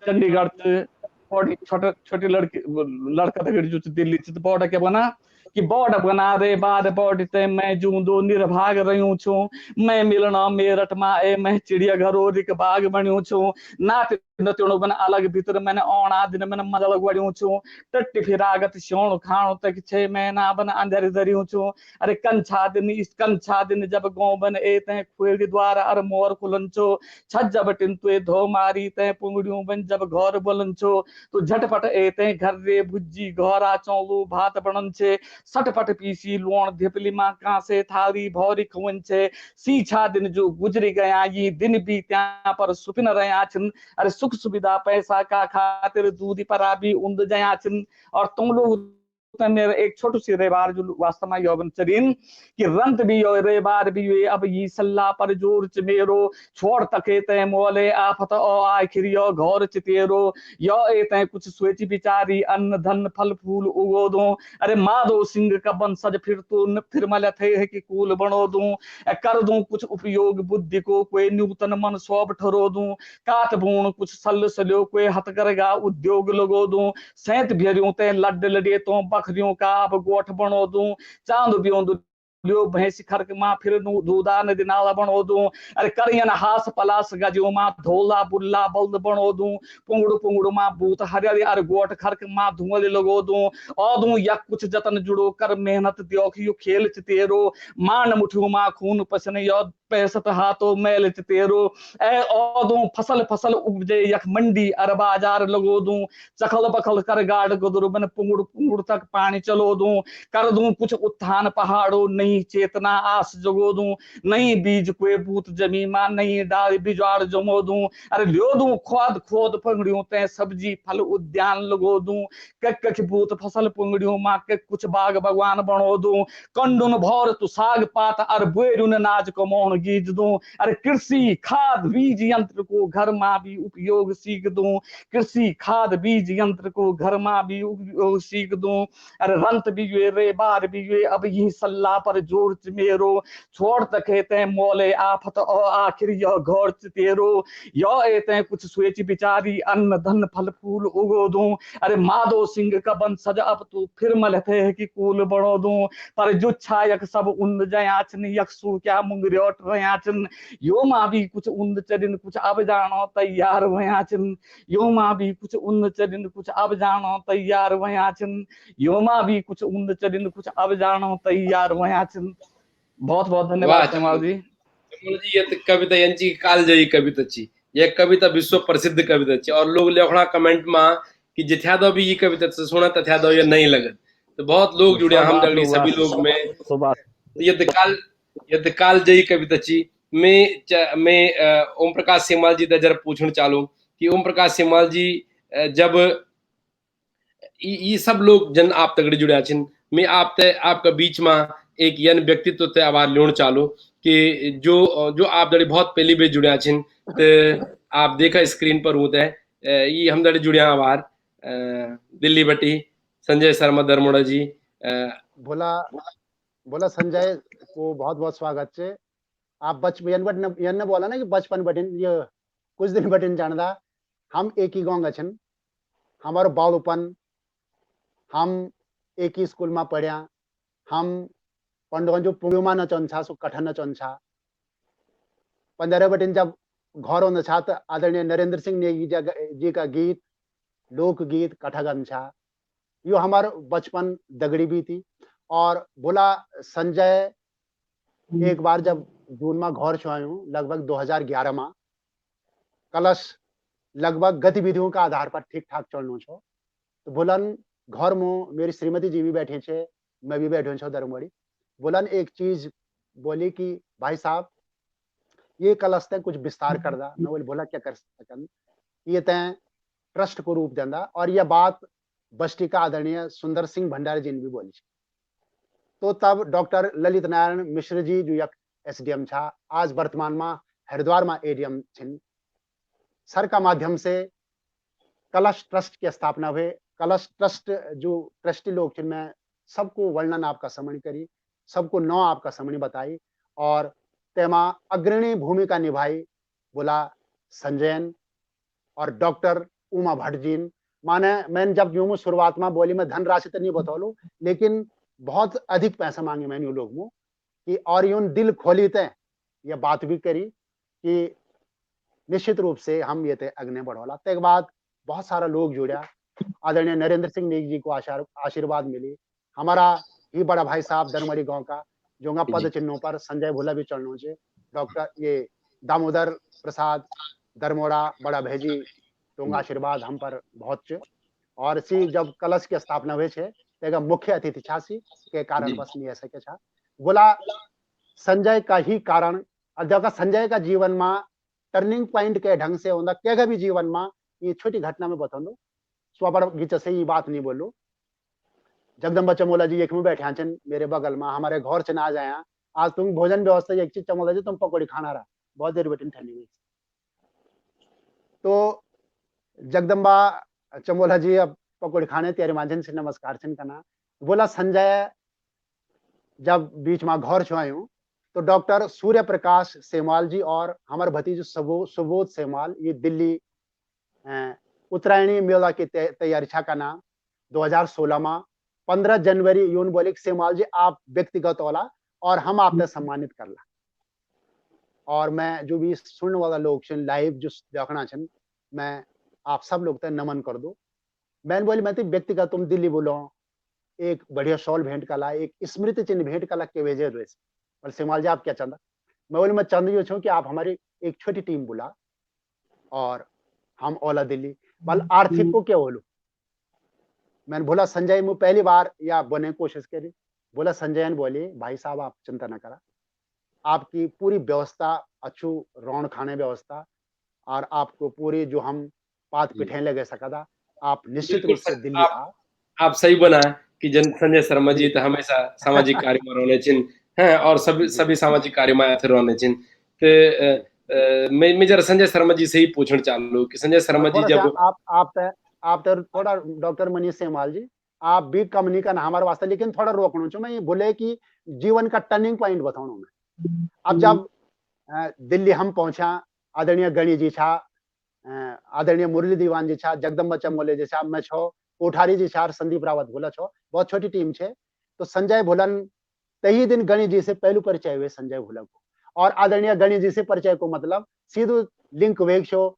चंडीगढ़ बड़ी छोटी लड़का तगड़ी जो दिल्ली से बड़ा क्या बना कि बॉड बना रे बाद बॉड ते मैं जूं दो निर्भाग रह्यूं छु मैं मिलना मेरठ मा ए मैं चिड़िया घरो रिक बाग बण्यूं छु नाट नतणो बन अलग भीतर मैंने ओणा दिन मैंने मदल गड्यूं छु टट्टी फिरागत सोण खाणो तक 6 महीना बन अंदर दरियूं छु अरे कंछा दिन जब गौ बन ए ते खुएड़ी द्वार अर मोर खुलन छु छज्ज बटिन तुए धो मारी ते पुंगड़ियों बन जब घर बोलन छु तो झटपट ए ते घर रे भुज्जी घोरा चौलू भात बनन छे सटपट पीसी लोण धिपली मां कांसे थारी भौरी खवन छे सीछा दिन जो गुजरी गया ये दिन भी त्या पर सुपिन रया छिन अरे सुख सुविधा पैसा का खातिर दूधी परा भी उंद जया छिन और तुम लोग मेरे एक छोटू सी रेबार जो वास्तव में यौवन चरीन कि रंत भी यो रेबार भी ये अब ये सल्ला पर जोर च मेरो छोड़ तके ते मोले आफत ओ आखिर यो घोर चितेरो यो ए ते कुछ सोची बिचारी अन्न धन फल फूल उगो दो अरे माधो सिंह का बंसज फिर मल थे है कि कूल बनो दूं कर दूं कुछ उपयोग बुद्धि को कोई नूतन मन सोब ठरो दूं काट बूण कुछ सल सलियो कोई हथकरगा उद्योग लगो दूं सैत भेरियों ते लड लडे तो बखरियों का अब गोठ बनो दूं चांद बियों लियो भैंसी खरक माँ फिर दूधा नदी नाला बनो दूं अरे करियन हास पलास गजो माँ धोला बुल्ला बल्द बनो दूं पुंगड़ू पुंगड़ू माँ बूत हरियाली अरे गोट खरक माँ धुआं लगो दूं और दूं या कुछ जतन जुड़ो कर मेहनत दियो खेल चितेरो मान मुठियो माँ खून पसने यो पैसत हाथों मैल चितेरो ए और दूं फसल फसल उपजे यख मंडी अरे बाजार लगो दूं चखल बखल कर गाड़ गुदर बन पुंगड़ पुंगड़ तक पानी चलो दूं कर दूं कुछ उत्थान पहाड़ों नहीं चेतना आस जगो दूं नहीं बीज कोई बूत जमी मां नहीं डाल बिजवाड़ जमो दूं अरे लियो दूं खोद खोद पंगड़ियों ते सब्जी फल उद्यान लगो दूं कच बूत फसल पंगड़ियों मां के कुछ बाग भगवान बनो दूं कंडुन भौर तु साग पात अर बोरुन नाज कमौन गीज दूं अरे कृषि खाद बीज यंत्र को घर मां भी उपयोग सीख दूं कृषि खाद बीज यंत्र को घर मां भी उपयोग सीख दूं अरे रंत भी ये रे बार भी ये अब यही सल्ला पर जोर मेरो छोड़ तके ते मोले आफत और आखिर यह घोर तेरो यो एते कुछ सोच विचारी अन्न धन फल फूल उगो दूं अरे माधो सिंह का बंसज अब तू फिर मलते है कि कूल बनो दूं पर जो छायक सब उन्द जयाचन यक्षु क्या मुंगरियोट रयाचन यो मां भी कुछ उन्द चरिन कुछ अब जानो तैयार वयाचन यो मां भी कुछ उन्द चरिन कुछ अब जानो तैयार वयाचन यो मां भी कुछ उन्द चरिन कुछ अब जानो तैयार वयाचन बहुत बहुत वाह धन्यवाद सेमाल जी चमोल जी ये कविता यांची कालजयी कविताची एक कविता विश्व प्रसिद्ध कविताची और लोग लेखना कमेंट में कि जिथ्यादो भी ये कविता से सुना तथ्यादो ये नहीं लगत तो बहुत लोग जुड़े हम दगड़ी सभी लोग में ये कालजयी कविताची मैं ओम प्रकाश सेमाल जी जरा पूछना चालू कि ओम प्रकाश सेमाल जी जब ये सब लोग जन आप तगड़े जुड़े छिन मैं आपका बीच में एक यन व्यक्तित्व ते आवार लेण चालू कि जो आप दड़ी बहुत पहली बेर जुड़े छिन तो आप देखा स्क्रीन पर होते हैं ये हम दड़ी जुड़े आवार दिल्ली बटी संजय शर्मा दरमोड़ा जी बोला संजय को बहुत बहुत स्वागत है। आप बचपन यन बोला ना कि बचपन बटिन ये कुछ दिन बटिन जानदा हम एक ही गांव गछन हमारो बालपन हम एक ही स्कूल में पढ़िया हम पंडवन जो पुंगमा न चौंछा सो कठन न चौंछा 15 बटिन जब घर होना छा तो आदरणीय नरेंद्र सिंह नेगी जी का गीत लोकगीत कठगन छा यो हमारा बचपन दगड़ी भी थी। और बोला संजय एक बार जब जून में घर छुआयूं लगभग 2011 में कलश लगभग गतिविधियों का आधार पर ठीक ठाक चलना छो तो बोलन घर में मेरी श्रीमती जी भी बैठे छे मैं भी बैठे छो दरमोड़ी बोलन एक चीज बोली कि भाई साहब ये कलश ते कुछ विस्तार कर दा मैं बोला क्या कर सकन ये तय ट्रस्ट को रूप देंदा और यह बात बस्ती का आदरणीय सुंदर सिंह भंडारी जी ने भी बोली तो तब डॉक्टर ललित नारायण मिश्र जी जो एसडीएम छा आज वर्तमान में हरिद्वार में एडीएम छिन सर का माध्यम से कलश ट्रस्ट की स्थापना हुई। कलश ट्रस्ट जो ट्रस्टी लोग छिन मैं सबको वर्णन आपका समझ करी सबको नौ आपका समझ बताई और तेमा अग्रणी भूमिका निभाई बोला संजयन और डॉक्टर उमा भट्ट जी माने मैंने जब यूं शुरुआत में बोली मैं धनराशि तो नहीं बतौलू लेकिन बहुत अधिक पैसा मांगे मैंने लोग मुँह कि और यूं दिल खोली थे ये बात भी करी कि निश्चित रूप से हम ये थे अग्नि बढ़ोला तो एक बाद बहुत सारा लोग जुड़ा आदरणीय नरेंद्र सिंह नेगी जी को आशीर्वाद मिली हमारा ही बड़ा भाई साहब दरमड़ी गांव का जोंगा पद चिन्हों पर संजय भोला भी चलनो छे डॉक्टर ये दामोदर प्रसाद दरमोड़ा बड़ा भेजी जोंगा आशीर्वाद हम पर बहुत छे और इसी जब कलश की स्थापना हुई छे तेगा मुख्य अतिथि छासी के कारण बस नहीं ऐसे के छा बोला संजय का ही कारण अध्यक्ष संजय का जीवन में टर्निंग पॉइंट के ढंग से होता क्या भी जीवन में ये छोटी घटना में बता दो स्वबड़ गीच से ये बात नहीं बोलो जगदम्बा चमोला जी एक में बैठे हैं मेरे बगल में हमारे घर से ना आ जाए आज तुम भोजन व्यवस्था एक चीज चमोला जी तुम पकौड़ी खाना रहा बहुत देर बैठे ठंडी में तो जगदम्बा चमोला जी अब पकौड़ी खाने तेरे माध्यम से नमस्कार छिन करना बोला संजय जब बीच में घर छुआयूं तो डॉक्टर सूर्य प्रकाश सेमाल जी और हमारे भतीजे सुबोध सेमाल ये दिल्ली उत्तरायणी मेला की तैयारी छा का नाम 2016 में 15 जनवरी यून बोले सेमाल जी आप व्यक्तिगत वाला और हम आपने सम्मानित करला। और मैं जो भी सुनने वाला लोग छन लाइव जो देखना छन, मैं आप सब लोग ते नमन कर दो। मैंने बोली मैं तो व्यक्तिगत तुम दिल्ली बोलो एक बढ़िया शॉल भेंट कला, एक स्मृति चिन्ह भेंट कला के वजह से। और सेमाल जी आप क्या चाहता? मैं बोली मैं चाहती हूँ कि आप हमारी एक छोटी टीम बुला और हम ओला दिल्ली बल आर्थिक को क्या बोलूं। मैंने बोला संजय मैं पहली बार या बने कोशिश करी। बोला संजय ने बोली भाई साहब आप चिंता न करा, आपकी पूरी व्यवस्था अच्छू रौन खाने व्यवस्था और आपको पूरी जो हम पात पिठे लगे सका था, आप निश्चित बिल्कुल रूप से सर, दिल्ली आ। आप सही बना कि जन संजय शर्मा जी जी तो हमेशा सामाजिक कार्य में रहने चिन हैं और सभी जी सभी सामाजिक कार्य में आते रहने चिन। तो मैं जरा संजय शर्मा जी से ही पूछना चाहूँ कि संजय और शर्मा जी थोड़ा सा जब आप थोड़ा डॉक्टर मनीष सेमवाल जी आप भी कम नहीं करना हमारे वास्ते, लेकिन थोड़ा रोकना चाहिए। मैं ये बोले कि जीवन का टर्निंग पॉइंट बताऊं मैं। अब जब दिल्ली हम पहुंचा, आदरणीय गणी जी छा, आदरणीय मुरली दीवान जी छा, जगदम्बा चमोले जी छा, मैं छो, कोठारी जी छा, संदीप रावत भोला छो, बहुत छोटी टीम छे। तो संजय भोलन तही दिन गणी जी से पहलू परिचय हुए संजय भोला को, और आदरणीय गणी जी से परिचय को मतलब सीधो लिंक वेग शो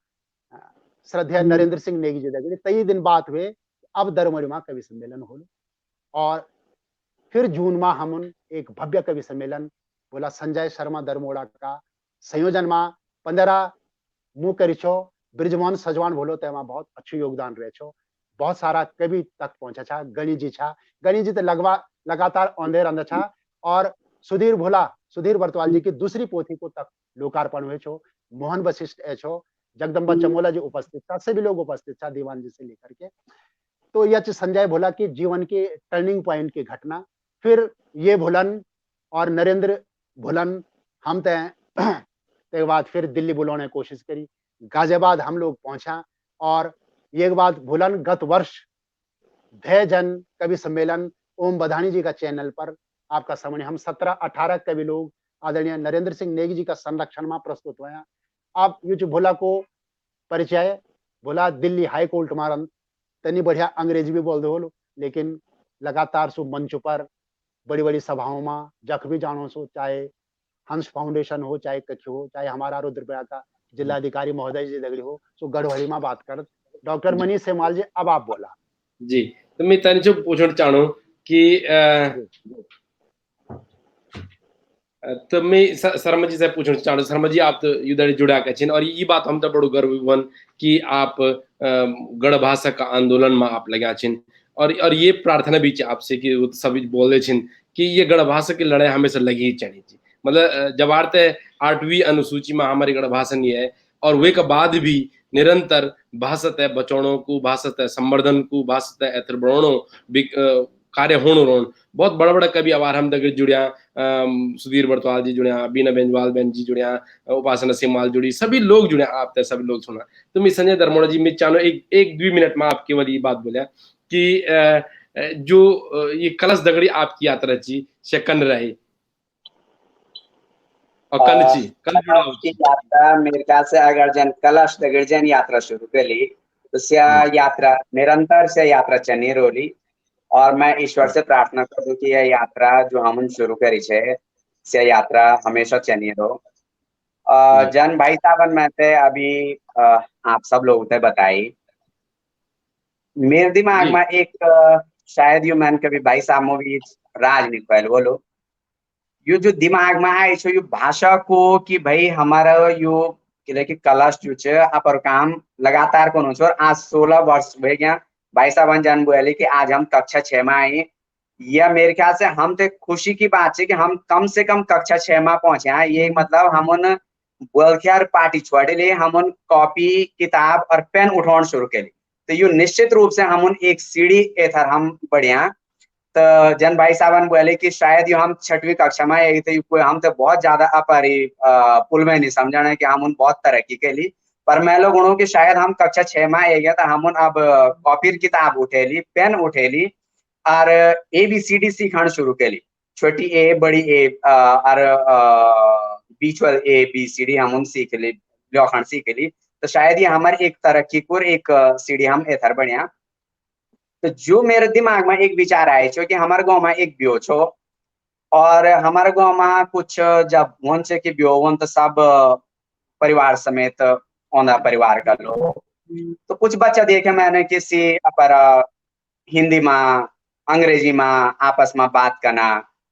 श्रद्धेय नरेंद्र सिंह नेगी जी दगड़ी तई दिन बात हुए अब दरमोरी माँ कवि सम्मेलन हो। और फिर जून माह हम एक भव्य कवि सम्मेलन बोला संजय शर्मा दरमोड़ा का संयोजन माँ 15 मुँह करी छो, ब्रिजमोहन सजवान बोलो ते बहुत अच्छी योगदान रहे छो, बहुत सारा कवि तक पहुंचा छा। गणी जी छा, गणी जी तो लगातार औंधेर अंदर छा। और सुधीर बर्तवाल जी की दूसरी पोथी को तक लोकार्पण हुए छो। मोहन वशिष्ठ ए छो, जगदम्बा चमोला जी उपस्थित था, सभी लोग उपस्थित था दीवान जी से लेकर के। तो यह संजय भोला की जीवन के टर्निंग पॉइंट की घटना। फिर ये भोलन और नरेंद्र भोलन हम तय के बाद फिर दिल्ली बुलाने की कोशिश करी, गाजियाबाद हम लोग पहुंचा। और एक बात भोलन गत वर्ष भय जन कवि सम्मेलन ओम बधानी जी का चैनल पर आपका सामने हम 17-18 कवि लोग आदरणीय नरेंद्र सिंह नेगी जी का संरक्षण में प्रस्तुत हुआ। आप यूट्यूब भोला को परिचय बोला दिल्ली हाई कोर्ट मारन तनी बढ़िया अंग्रेजी भी बोल दो, लेकिन लगातार सु मंच पर बड़ी बड़ी सभाओं में जख भी जानो सो, चाहे हंस फाउंडेशन हो, चाहे कच्छ हो, चाहे हमारा रुद्रप्रयाग का जिलाधिकारी महोदय जी दगड़ी हो, सो गढ़वाली में बात कर। डॉक्टर मनीष सेमाल जी अब आप बोला। जी तो मैं तन जो पूछना चाहूँ कि तो मैं शर्मा जी से पूछना चाहूँ, शर्मा जी आप तो युद्ध जुड़ा के छिन और ये बात हम तो बड़ो गर्व हुआ कि आप गढ़ भाषा का आंदोलन में आप लगा छिन और ये प्रार्थना भी आपसे कि सभी बोले छिन कि ये गढ़ भाषा की लड़ाई हमेशा लगी ही चढ़ी थी। मतलब जब आते 8वीं अनुसूची में हमारी गढ़ भाषा नहीं है और वे के बाद भी निरंतर भाषा तय बचाणों को, भाषा तय संवर्धन को, भाषा तय एथर बढ़ाणो कार्य होणो रोन बहुत बड़ा बड़ा कवि आवार हम दगड़ जुड़िया, सुधीर बर्तवाल जी जुड़िया, बीना बेंजवाल बहन जी जुड़िया, उपासना सिमाल जुड़ी, सभी लोग जुड़े। आप तय सभी लोग सुना तो मैं संजय दरमोड़ा जी मैं चाहूँ एक 2 मिनट में आप केवल ये बात बोलिया कि जो ये कलश दगड़ी आपकी यात्रा ची से कन रही और कन जुड़ा की यात्रा मेरे ख्याल से अगर जन कलश दगड़जन यात्रा शुरू करी तो यात्रा निरंतर से यात्रा चनी रोली। और मैं ईश्वर से प्रार्थना करूँ कि यह यात्रा जो हम शुरू करी छे से यात्रा हमेशा चनी रहो। जन भाई साहब मैं ते अभी आप सब लोग ते बताई मेरे दिमाग में एक शायद यू मैंने कभी भाई साहब मूवी राज निकल बोलो यो जो दिमाग में आए छो यो भाषा को कि भाई हमारा यो कि कलश जो छे अपर काम लगातार को और आज 16 वर्ष हो गया भाई साहब जान बोले कि आज हम कक्षा 6 में आए। यह मेरे ख्याल से हम तो खुशी की बात है कि हम कम से कम कक्षा 6 में पहुंचे हैं। ये मतलब हम उन बोलख्यार पार्टी छोड़े लिए हम उन कॉपी किताब और पेन उठाना शुरू कर तो यो निश्चित रूप से हम उन एक सीढ़ी एथर हम बढ़िया। तो जन भाई साहब बोले कि शायद यो हम 6वीं कक्षा में आई थे कोई हम तो बहुत ज्यादा अपरी पुल में नहीं समझना है कि हम उन बहुत तरक्की के लिए पर मैं लोग उन्हों कि शायद हम कक्षा 6 में आई गया तो हम उन अब कॉपी किताब उठेली पेन उठेली और ABCD सीखना शुरू करी छोटी ए बड़ी ए और बीच वाली ABCD हम उन सीख ली लखन सीख ली। तो शायद ये हमारी एक तरक्की को एक सीढ़ी हम एथर बढ़िया। तो जो मेरे दिमाग में एक विचार आए छो कि हमारे गांव में एक ब्यो छो और हमारे गांव में कुछ जब वन से कि ब्योवन तो सब परिवार समेत औंधा परिवार का लोग, तो कुछ बच्चा देखे मैंने किसी पर हिंदी में अंग्रेजी में आपस में बात करना,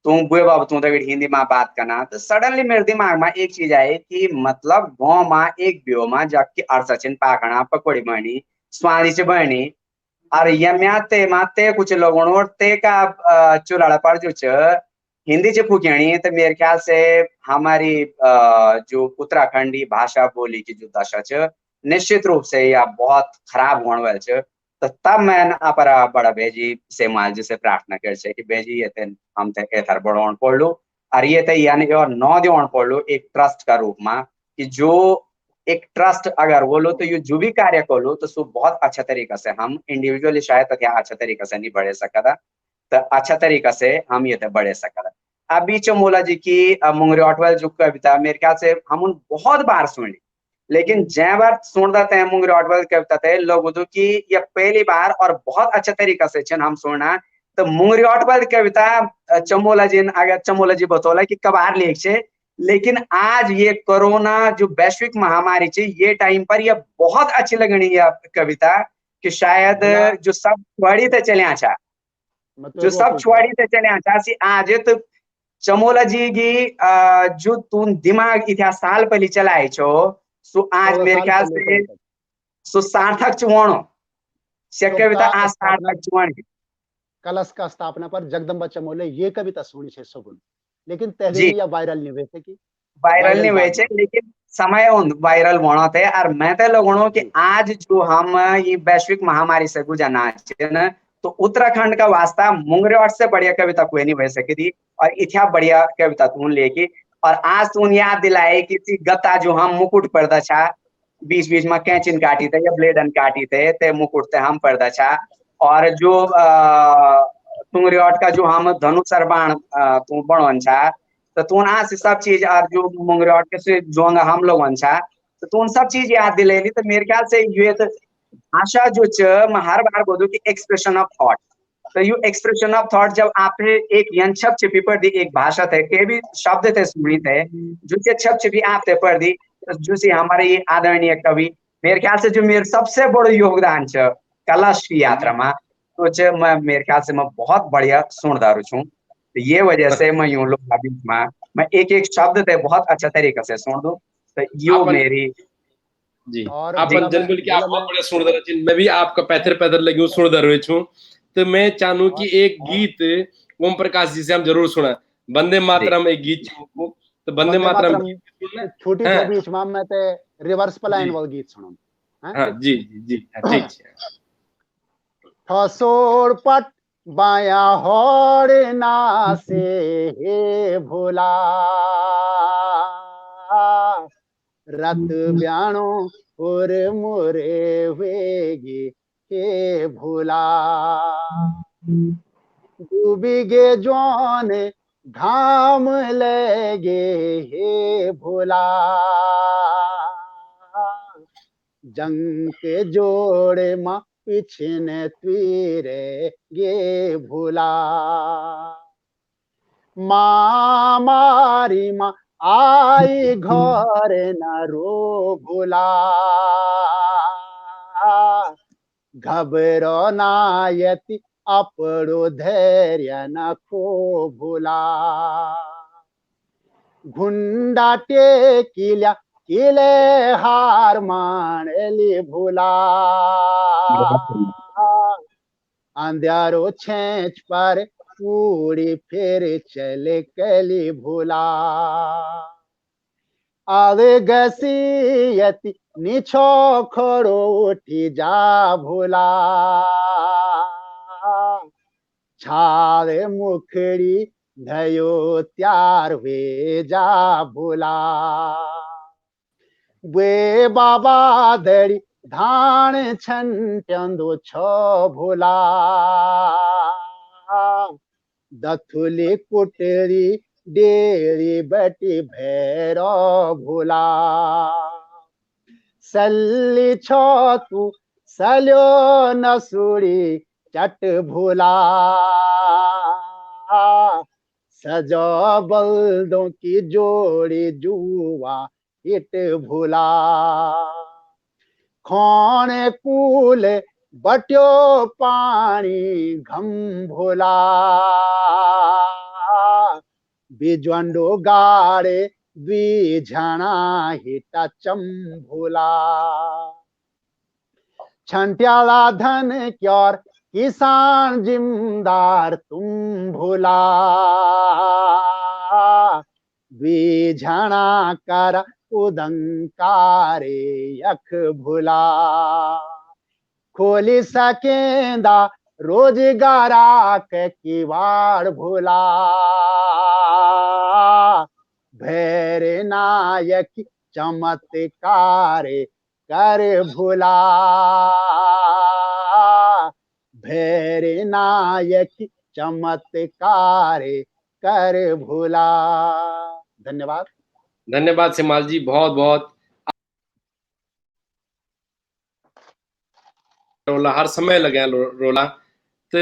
तुम बुए बाबू तुम तो हिंदी में बात करना, तो सडनली मेरे दिमाग में एक चीज आई कि मतलब गांव में एक ब्यो में जबकि अड़सचिन पाखना पकौड़ी बनी स्वादी से बनी और यम्याते माते कुछ लोगों ते का चुलाड़ा पर जो च हिंदी से फूकनी, तो मेरे ख्याल से हमारी जो उत्तराखंडी भाषा बोली की जो दशा च निश्चित रूप से यह बहुत खराब होने वाले च। तो तब मैं अपरा बड़ा बेजी से माल जी से प्रार्थना कर से कि बेजी ये ते हम ते एथर बढ़ाउन पड़ लो और ये ते यानी और नौ दिवान पड़ लो एक ट्रस्ट का रूप में कि जो एक ट्रस्ट अगर वो लो तो ये जो भी कार्य को लो तो सो बहुत अच्छा तरीका से हम इंडिविजुअली शायद तक अच्छा तरीका से नहीं बढ़े सकता, तो अच्छा तरीका से हम ये बढ़े सकता। अभी चमोला जी की मुंगरी ऑटवेल जो कविता मेरे ख्याल से हम उन बहुत बार सुनी, लेकिन जै बार सुनता थे मुंगरी ऑटवेल कविता थे लोग तो कि ये पहली बार और बहुत अच्छा तरीका से छन हम सुनना, तो मुंगरी ऑटवेल कविता चमोला जी अगर चमोला जी बतौला कि कबार लेख छे, लेकिन आज ये कोरोना जो वैश्विक महामारी छे ये टाइम पर ये बहुत अच्छी लगनी है कविता कि शायद जो सब छुआड़ी थे चले अच्छा जो सब छुआड़ी थे चले अच्छा सी आज तो चमोला जी की जो तुम दिमाग इतिहास साल पहले चलाए छो सो आज मेरे ख्याल से सो सार्थक चुवाणो से कविता आज सार्थक चुवाणी कलश का स्थापना पर जगदम्बा चमोले ये कविता सुनी छे सगुन, लेकिन तहरीर या वायरल नहीं हुए थे कि वायरल नहीं हुए थे, लेकिन समय वायरल होना थे और मैं तो लोगों कि आज जो हम ये वैश्विक महामारी से गुजरना है तो उत्तराखंड का वास्ता मुंगरेवाट से बढ़िया कविता कोई नहीं बह सकी थी और इतना बढ़िया कविता तून लेके और आज तून याद दिलाए कि गत्ता जो हम मुकुट पर्दा छा बीच बीच में कैंचिन काटी थे या ब्लेडन काटी थे ते मुकुट थे हम पर्दा छा और जो तुंगरेवाट का जो हम धनुषर बाण तू बणवन छा तो तू ना से सब चीज और जो मुंगरेवाट के से जो हम लोग छा तो तू सब चीज याद दिलेली, तो मेरे ख्याल से ये तो भाषा जो मैं हर बार बोलूं कि एक्सप्रेशन ऑफ थॉट, तो यू एक्सप्रेशन ऑफ थॉट जब आप एक यंछप छिपी पढ़ दी एक भाषा थे के भी शब्द थे सुनी थे जो से छप छिपी आप थे पढ़ दी जो से हमारे ये आदरणीय कवि मेरे ख्याल से जो मेरे सबसे बड़ो योगदान छ कलश की यात्रा में तो मैं मेरे ख्याल से मैं बहुत बढ़िया सुनदारू छूं, तो ये वजह से मैं यूं लोग अभी मैं एक एक शब्द थे बहुत अच्छा तरीके से सुन दूं, तो यो मेरी जी और आप जनरल की आप बहुत बड़े सुनदर चिन मैं भी आपका पैथर पैथर लगी हूं सुनदर हुए छूं, तो मैं चाहूं कि एक गीत ओम प्रकाश जी से हम जरूर सुना वंदे मातरम एक गीत को, तो वंदे मातरम छोटी तो बीच में मैं ते रिवर्स पलायन वाला गीत सुनूं। हां जी जी ठीक है। ठसोड़ पट बाया होड़ ना से हे भोला रत ब्याणो और मोरे वेगी हे भोला डूबी गे जौन घाम लेगे हे भोला जंग के जोड़े माँ पिछने तुरे गे भोला माँ मारी माँ आई घर न रो भोला घबरो नायति अपड़ो धैर्य न खो भोला घुंडा टेकिल्या किले हार मानली भोला अंधारो छेच पर पूरी फिर चले कली भोला आवे गसीयती निछो खड़ो उठी जा भोला छावे मुखड़ी भयो त्यार वे जा भोला वे बाबा दड़ी धान छन चंदो छो भोला दथुली कुटरी डेरी बटी भैरो भोला सल्ली छो तू सल्यो नसुड़ी चट भोला सजो बल्दों की जोड़ी जुआ इट भुला खोने कूल बट्यो पानी घम भुला बिजवंडो गाड़े द्विझणा हिटा चंभुला छंट्याला धन क्योर किसान जिमदार तुम भुला द्विझणा कर उदंकारे यख भुला खोली सकेंदा रोजगारा के किवाड़ भुला भैरे नायक चमत्कारे कर भुला भैरे नायक चमत्कारे कर भुला। धन्यवाद। धन्यवाद सेमाल जी, बहुत बहुत। रोला हर समय लगे रोला तो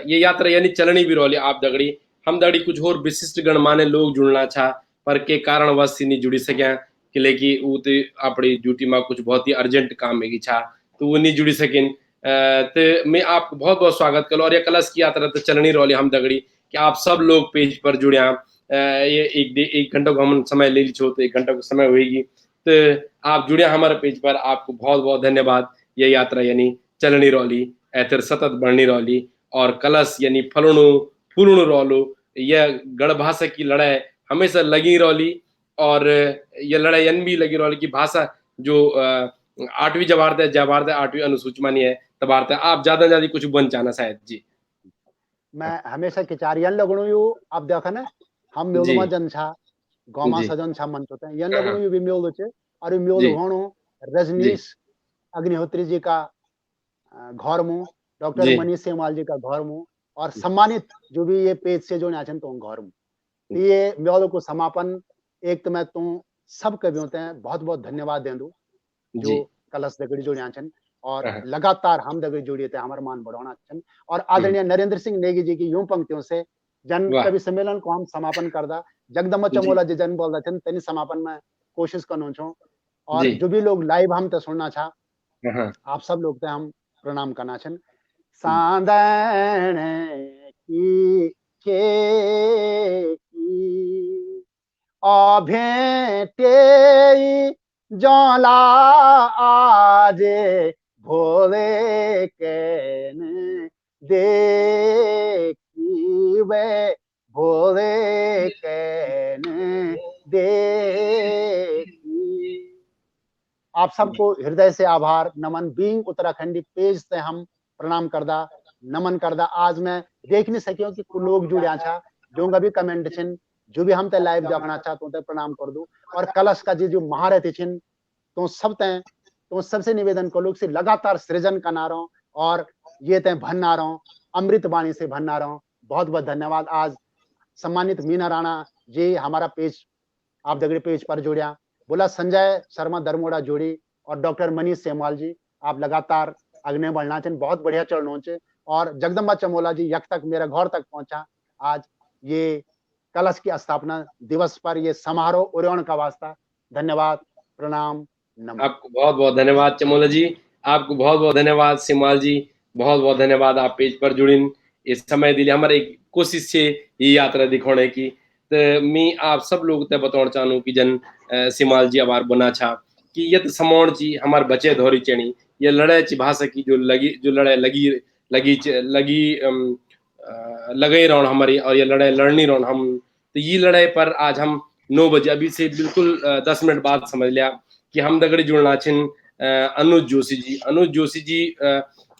ये यात्रा यानी चलनी भी रोली आप दगड़ी हम दगड़ी कुछ और विशिष्ट गणमान्य लोग जुड़ना छा पर के कारणवश नहीं जुड़ी सके कि लेकि वो तो अपनी ड्यूटी में कुछ बहुत ही अर्जेंट काम है छा तो वो नहीं जुड़ी सकिन। तो मैं आपको बहुत बहुत स्वागत करूँ और ये कलश की यात्रा तो चलनी रोली हम दगड़ी कि आप सब लोग पेज पर जुड़िया। ये एक घंटा को हम समय ले लीछो तो 1 घंटा का समय होगी तो आप जुड़े हमारे पेज पर, आपको बहुत बहुत धन्यवाद। ये यात्रा यानी चलनी रोली ऐतर सतत बढ़नी रोली और कलश यानी फलणु फूलणु रोलो। यह गढ़ भाषा की लड़ाई हमेशा लगी रोली और यह लड़ाई यन भी लगी रोली की भाषा जो 8वीं जबार्थ 8वीं अनुसूची मानी है तबार्थ आप ज्यादा ज्यादा कुछ बन चाहना शायद जी। मैं हमेशा किचारियन लगणु यू अब देखा ना हम मेलुमा जन छा गौमा सजन छा मन होते हैं यन लगणु यू भी मेल छे और मेल होणो रजनीश अग्निहोत्री जी का घर मु डॉक्टर मनीष सेमवाल जी का घर मु और सम्मानित जो भी ये पेज से जो नाचन तो घर मु ये मेल को समापन एक तो मैं तुम सब कवि होते हैं बहुत बहुत धन्यवाद दे दूं जो कलश दगड़ी जो नाचन और लगातार हम दगड़ी जोड़िए थे हमारा मान बढ़ाना छन और आदरणीय नरेंद्र सिंह नेगी जी की यूं पंक्तियों से जन कवि सम्मेलन को हम समापन कर दा जगदम्बा चमोला जी जन बोल रहे थे समापन में कोशिश करनो छो और जो भी लोग लाइव हम तो सुनना छा आप सब लोग थे हम प्रणाम करना छन। सांदन की के की भेटे जौला आजे भोले कैन देखी वे भोले कैन देखी। आप सबको हृदय से आभार नमन बीइंग उत्तराखंडी पेज से हम प्रणाम करदा नमन करदा। आज मैं देख नहीं सकियो कि लोग जुड़िया छा जो भी कमेंट छिन जो भी हम ते लाइव देखना चाह तो प्रणाम कर दू और कलश का जी जो महारथी छिन तो सब ते तो सबसे निवेदन करो कि लगातार सृजन करना रहो और ये ते भनना रहो अमृत वाणी से भनना रहो। बहुत बहुत धन्यवाद। आज सम्मानित मीना राणा जी हमारा पेज आप दगड़ी पेज पर जोड़िया बोला संजय शर्मा दरमोड़ा जोड़ी और डॉक्टर मनीष सेमवाल जी आप लगातार अग्नि बढ़ना चाहिए बहुत बढ़िया चरणों से और जगदम्बा चमोला जी यक तक मेरा घर तक पहुंचा आज ये कलश की स्थापना दिवस पर ये समारोह उड़ान का वास्ता। धन्यवाद प्रणाम नमन। आपको बहुत बहुत धन्यवाद चमोला जी, आपको बहुत बहुत धन्यवाद सिमाल जी, बहुत बहुत धन्यवाद आप पेज पर जुड़िन इस समय दिले हमारे कोशिश से ये यात्रा दिखाने की। तो मैं आप सब लोग ते बताना चाहूँ कि जन सिमाल जी आवार बना छा कि ये समौण ची हमारे बचे धोरी चेणी ये लड़ाई ची भाषा की जो लड़ाई लगी लगे रहो हमारी और ये लड़ाई लड़नी रहो हम। तो ये लड़ाई पर आज हम 9 बजे अभी से बिल्कुल 10 मिनट बाद समझ लिया कि हम दगड़ी जुड़ना छिन अनुज जोशी जी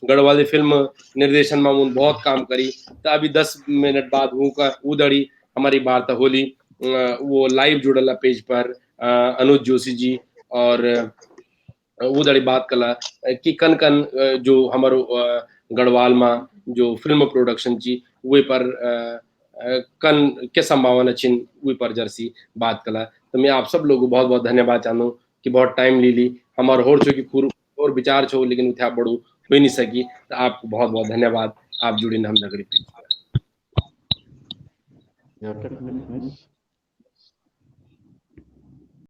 गढ़वाली फिल्म निर्देशन में बहुत काम करी। तो अभी 10 मिनट बाद उदड़ी हमारी वार्ता होली वो लाइव जुड़ला पेज पर अनुज जोशी जी और उदड़ी बात कला कि कन कन जो हमारो गढ़वाल में जो फिल्म प्रोडक्शन ची वे पर कन के संभावना छिन वे पर जर्सी बात कला। तो मैं आप सब लोगों को बहुत बहुत धन्यवाद चाहूँ कि बहुत टाइम ली हमारे होर छो कि और विचार छो लेकिन उठा बड़ू हो नहीं सकी। तो आपको बहुत बहुत धन्यवाद आप जुड़े हम नगरी पे। Yeah, 10 minutes.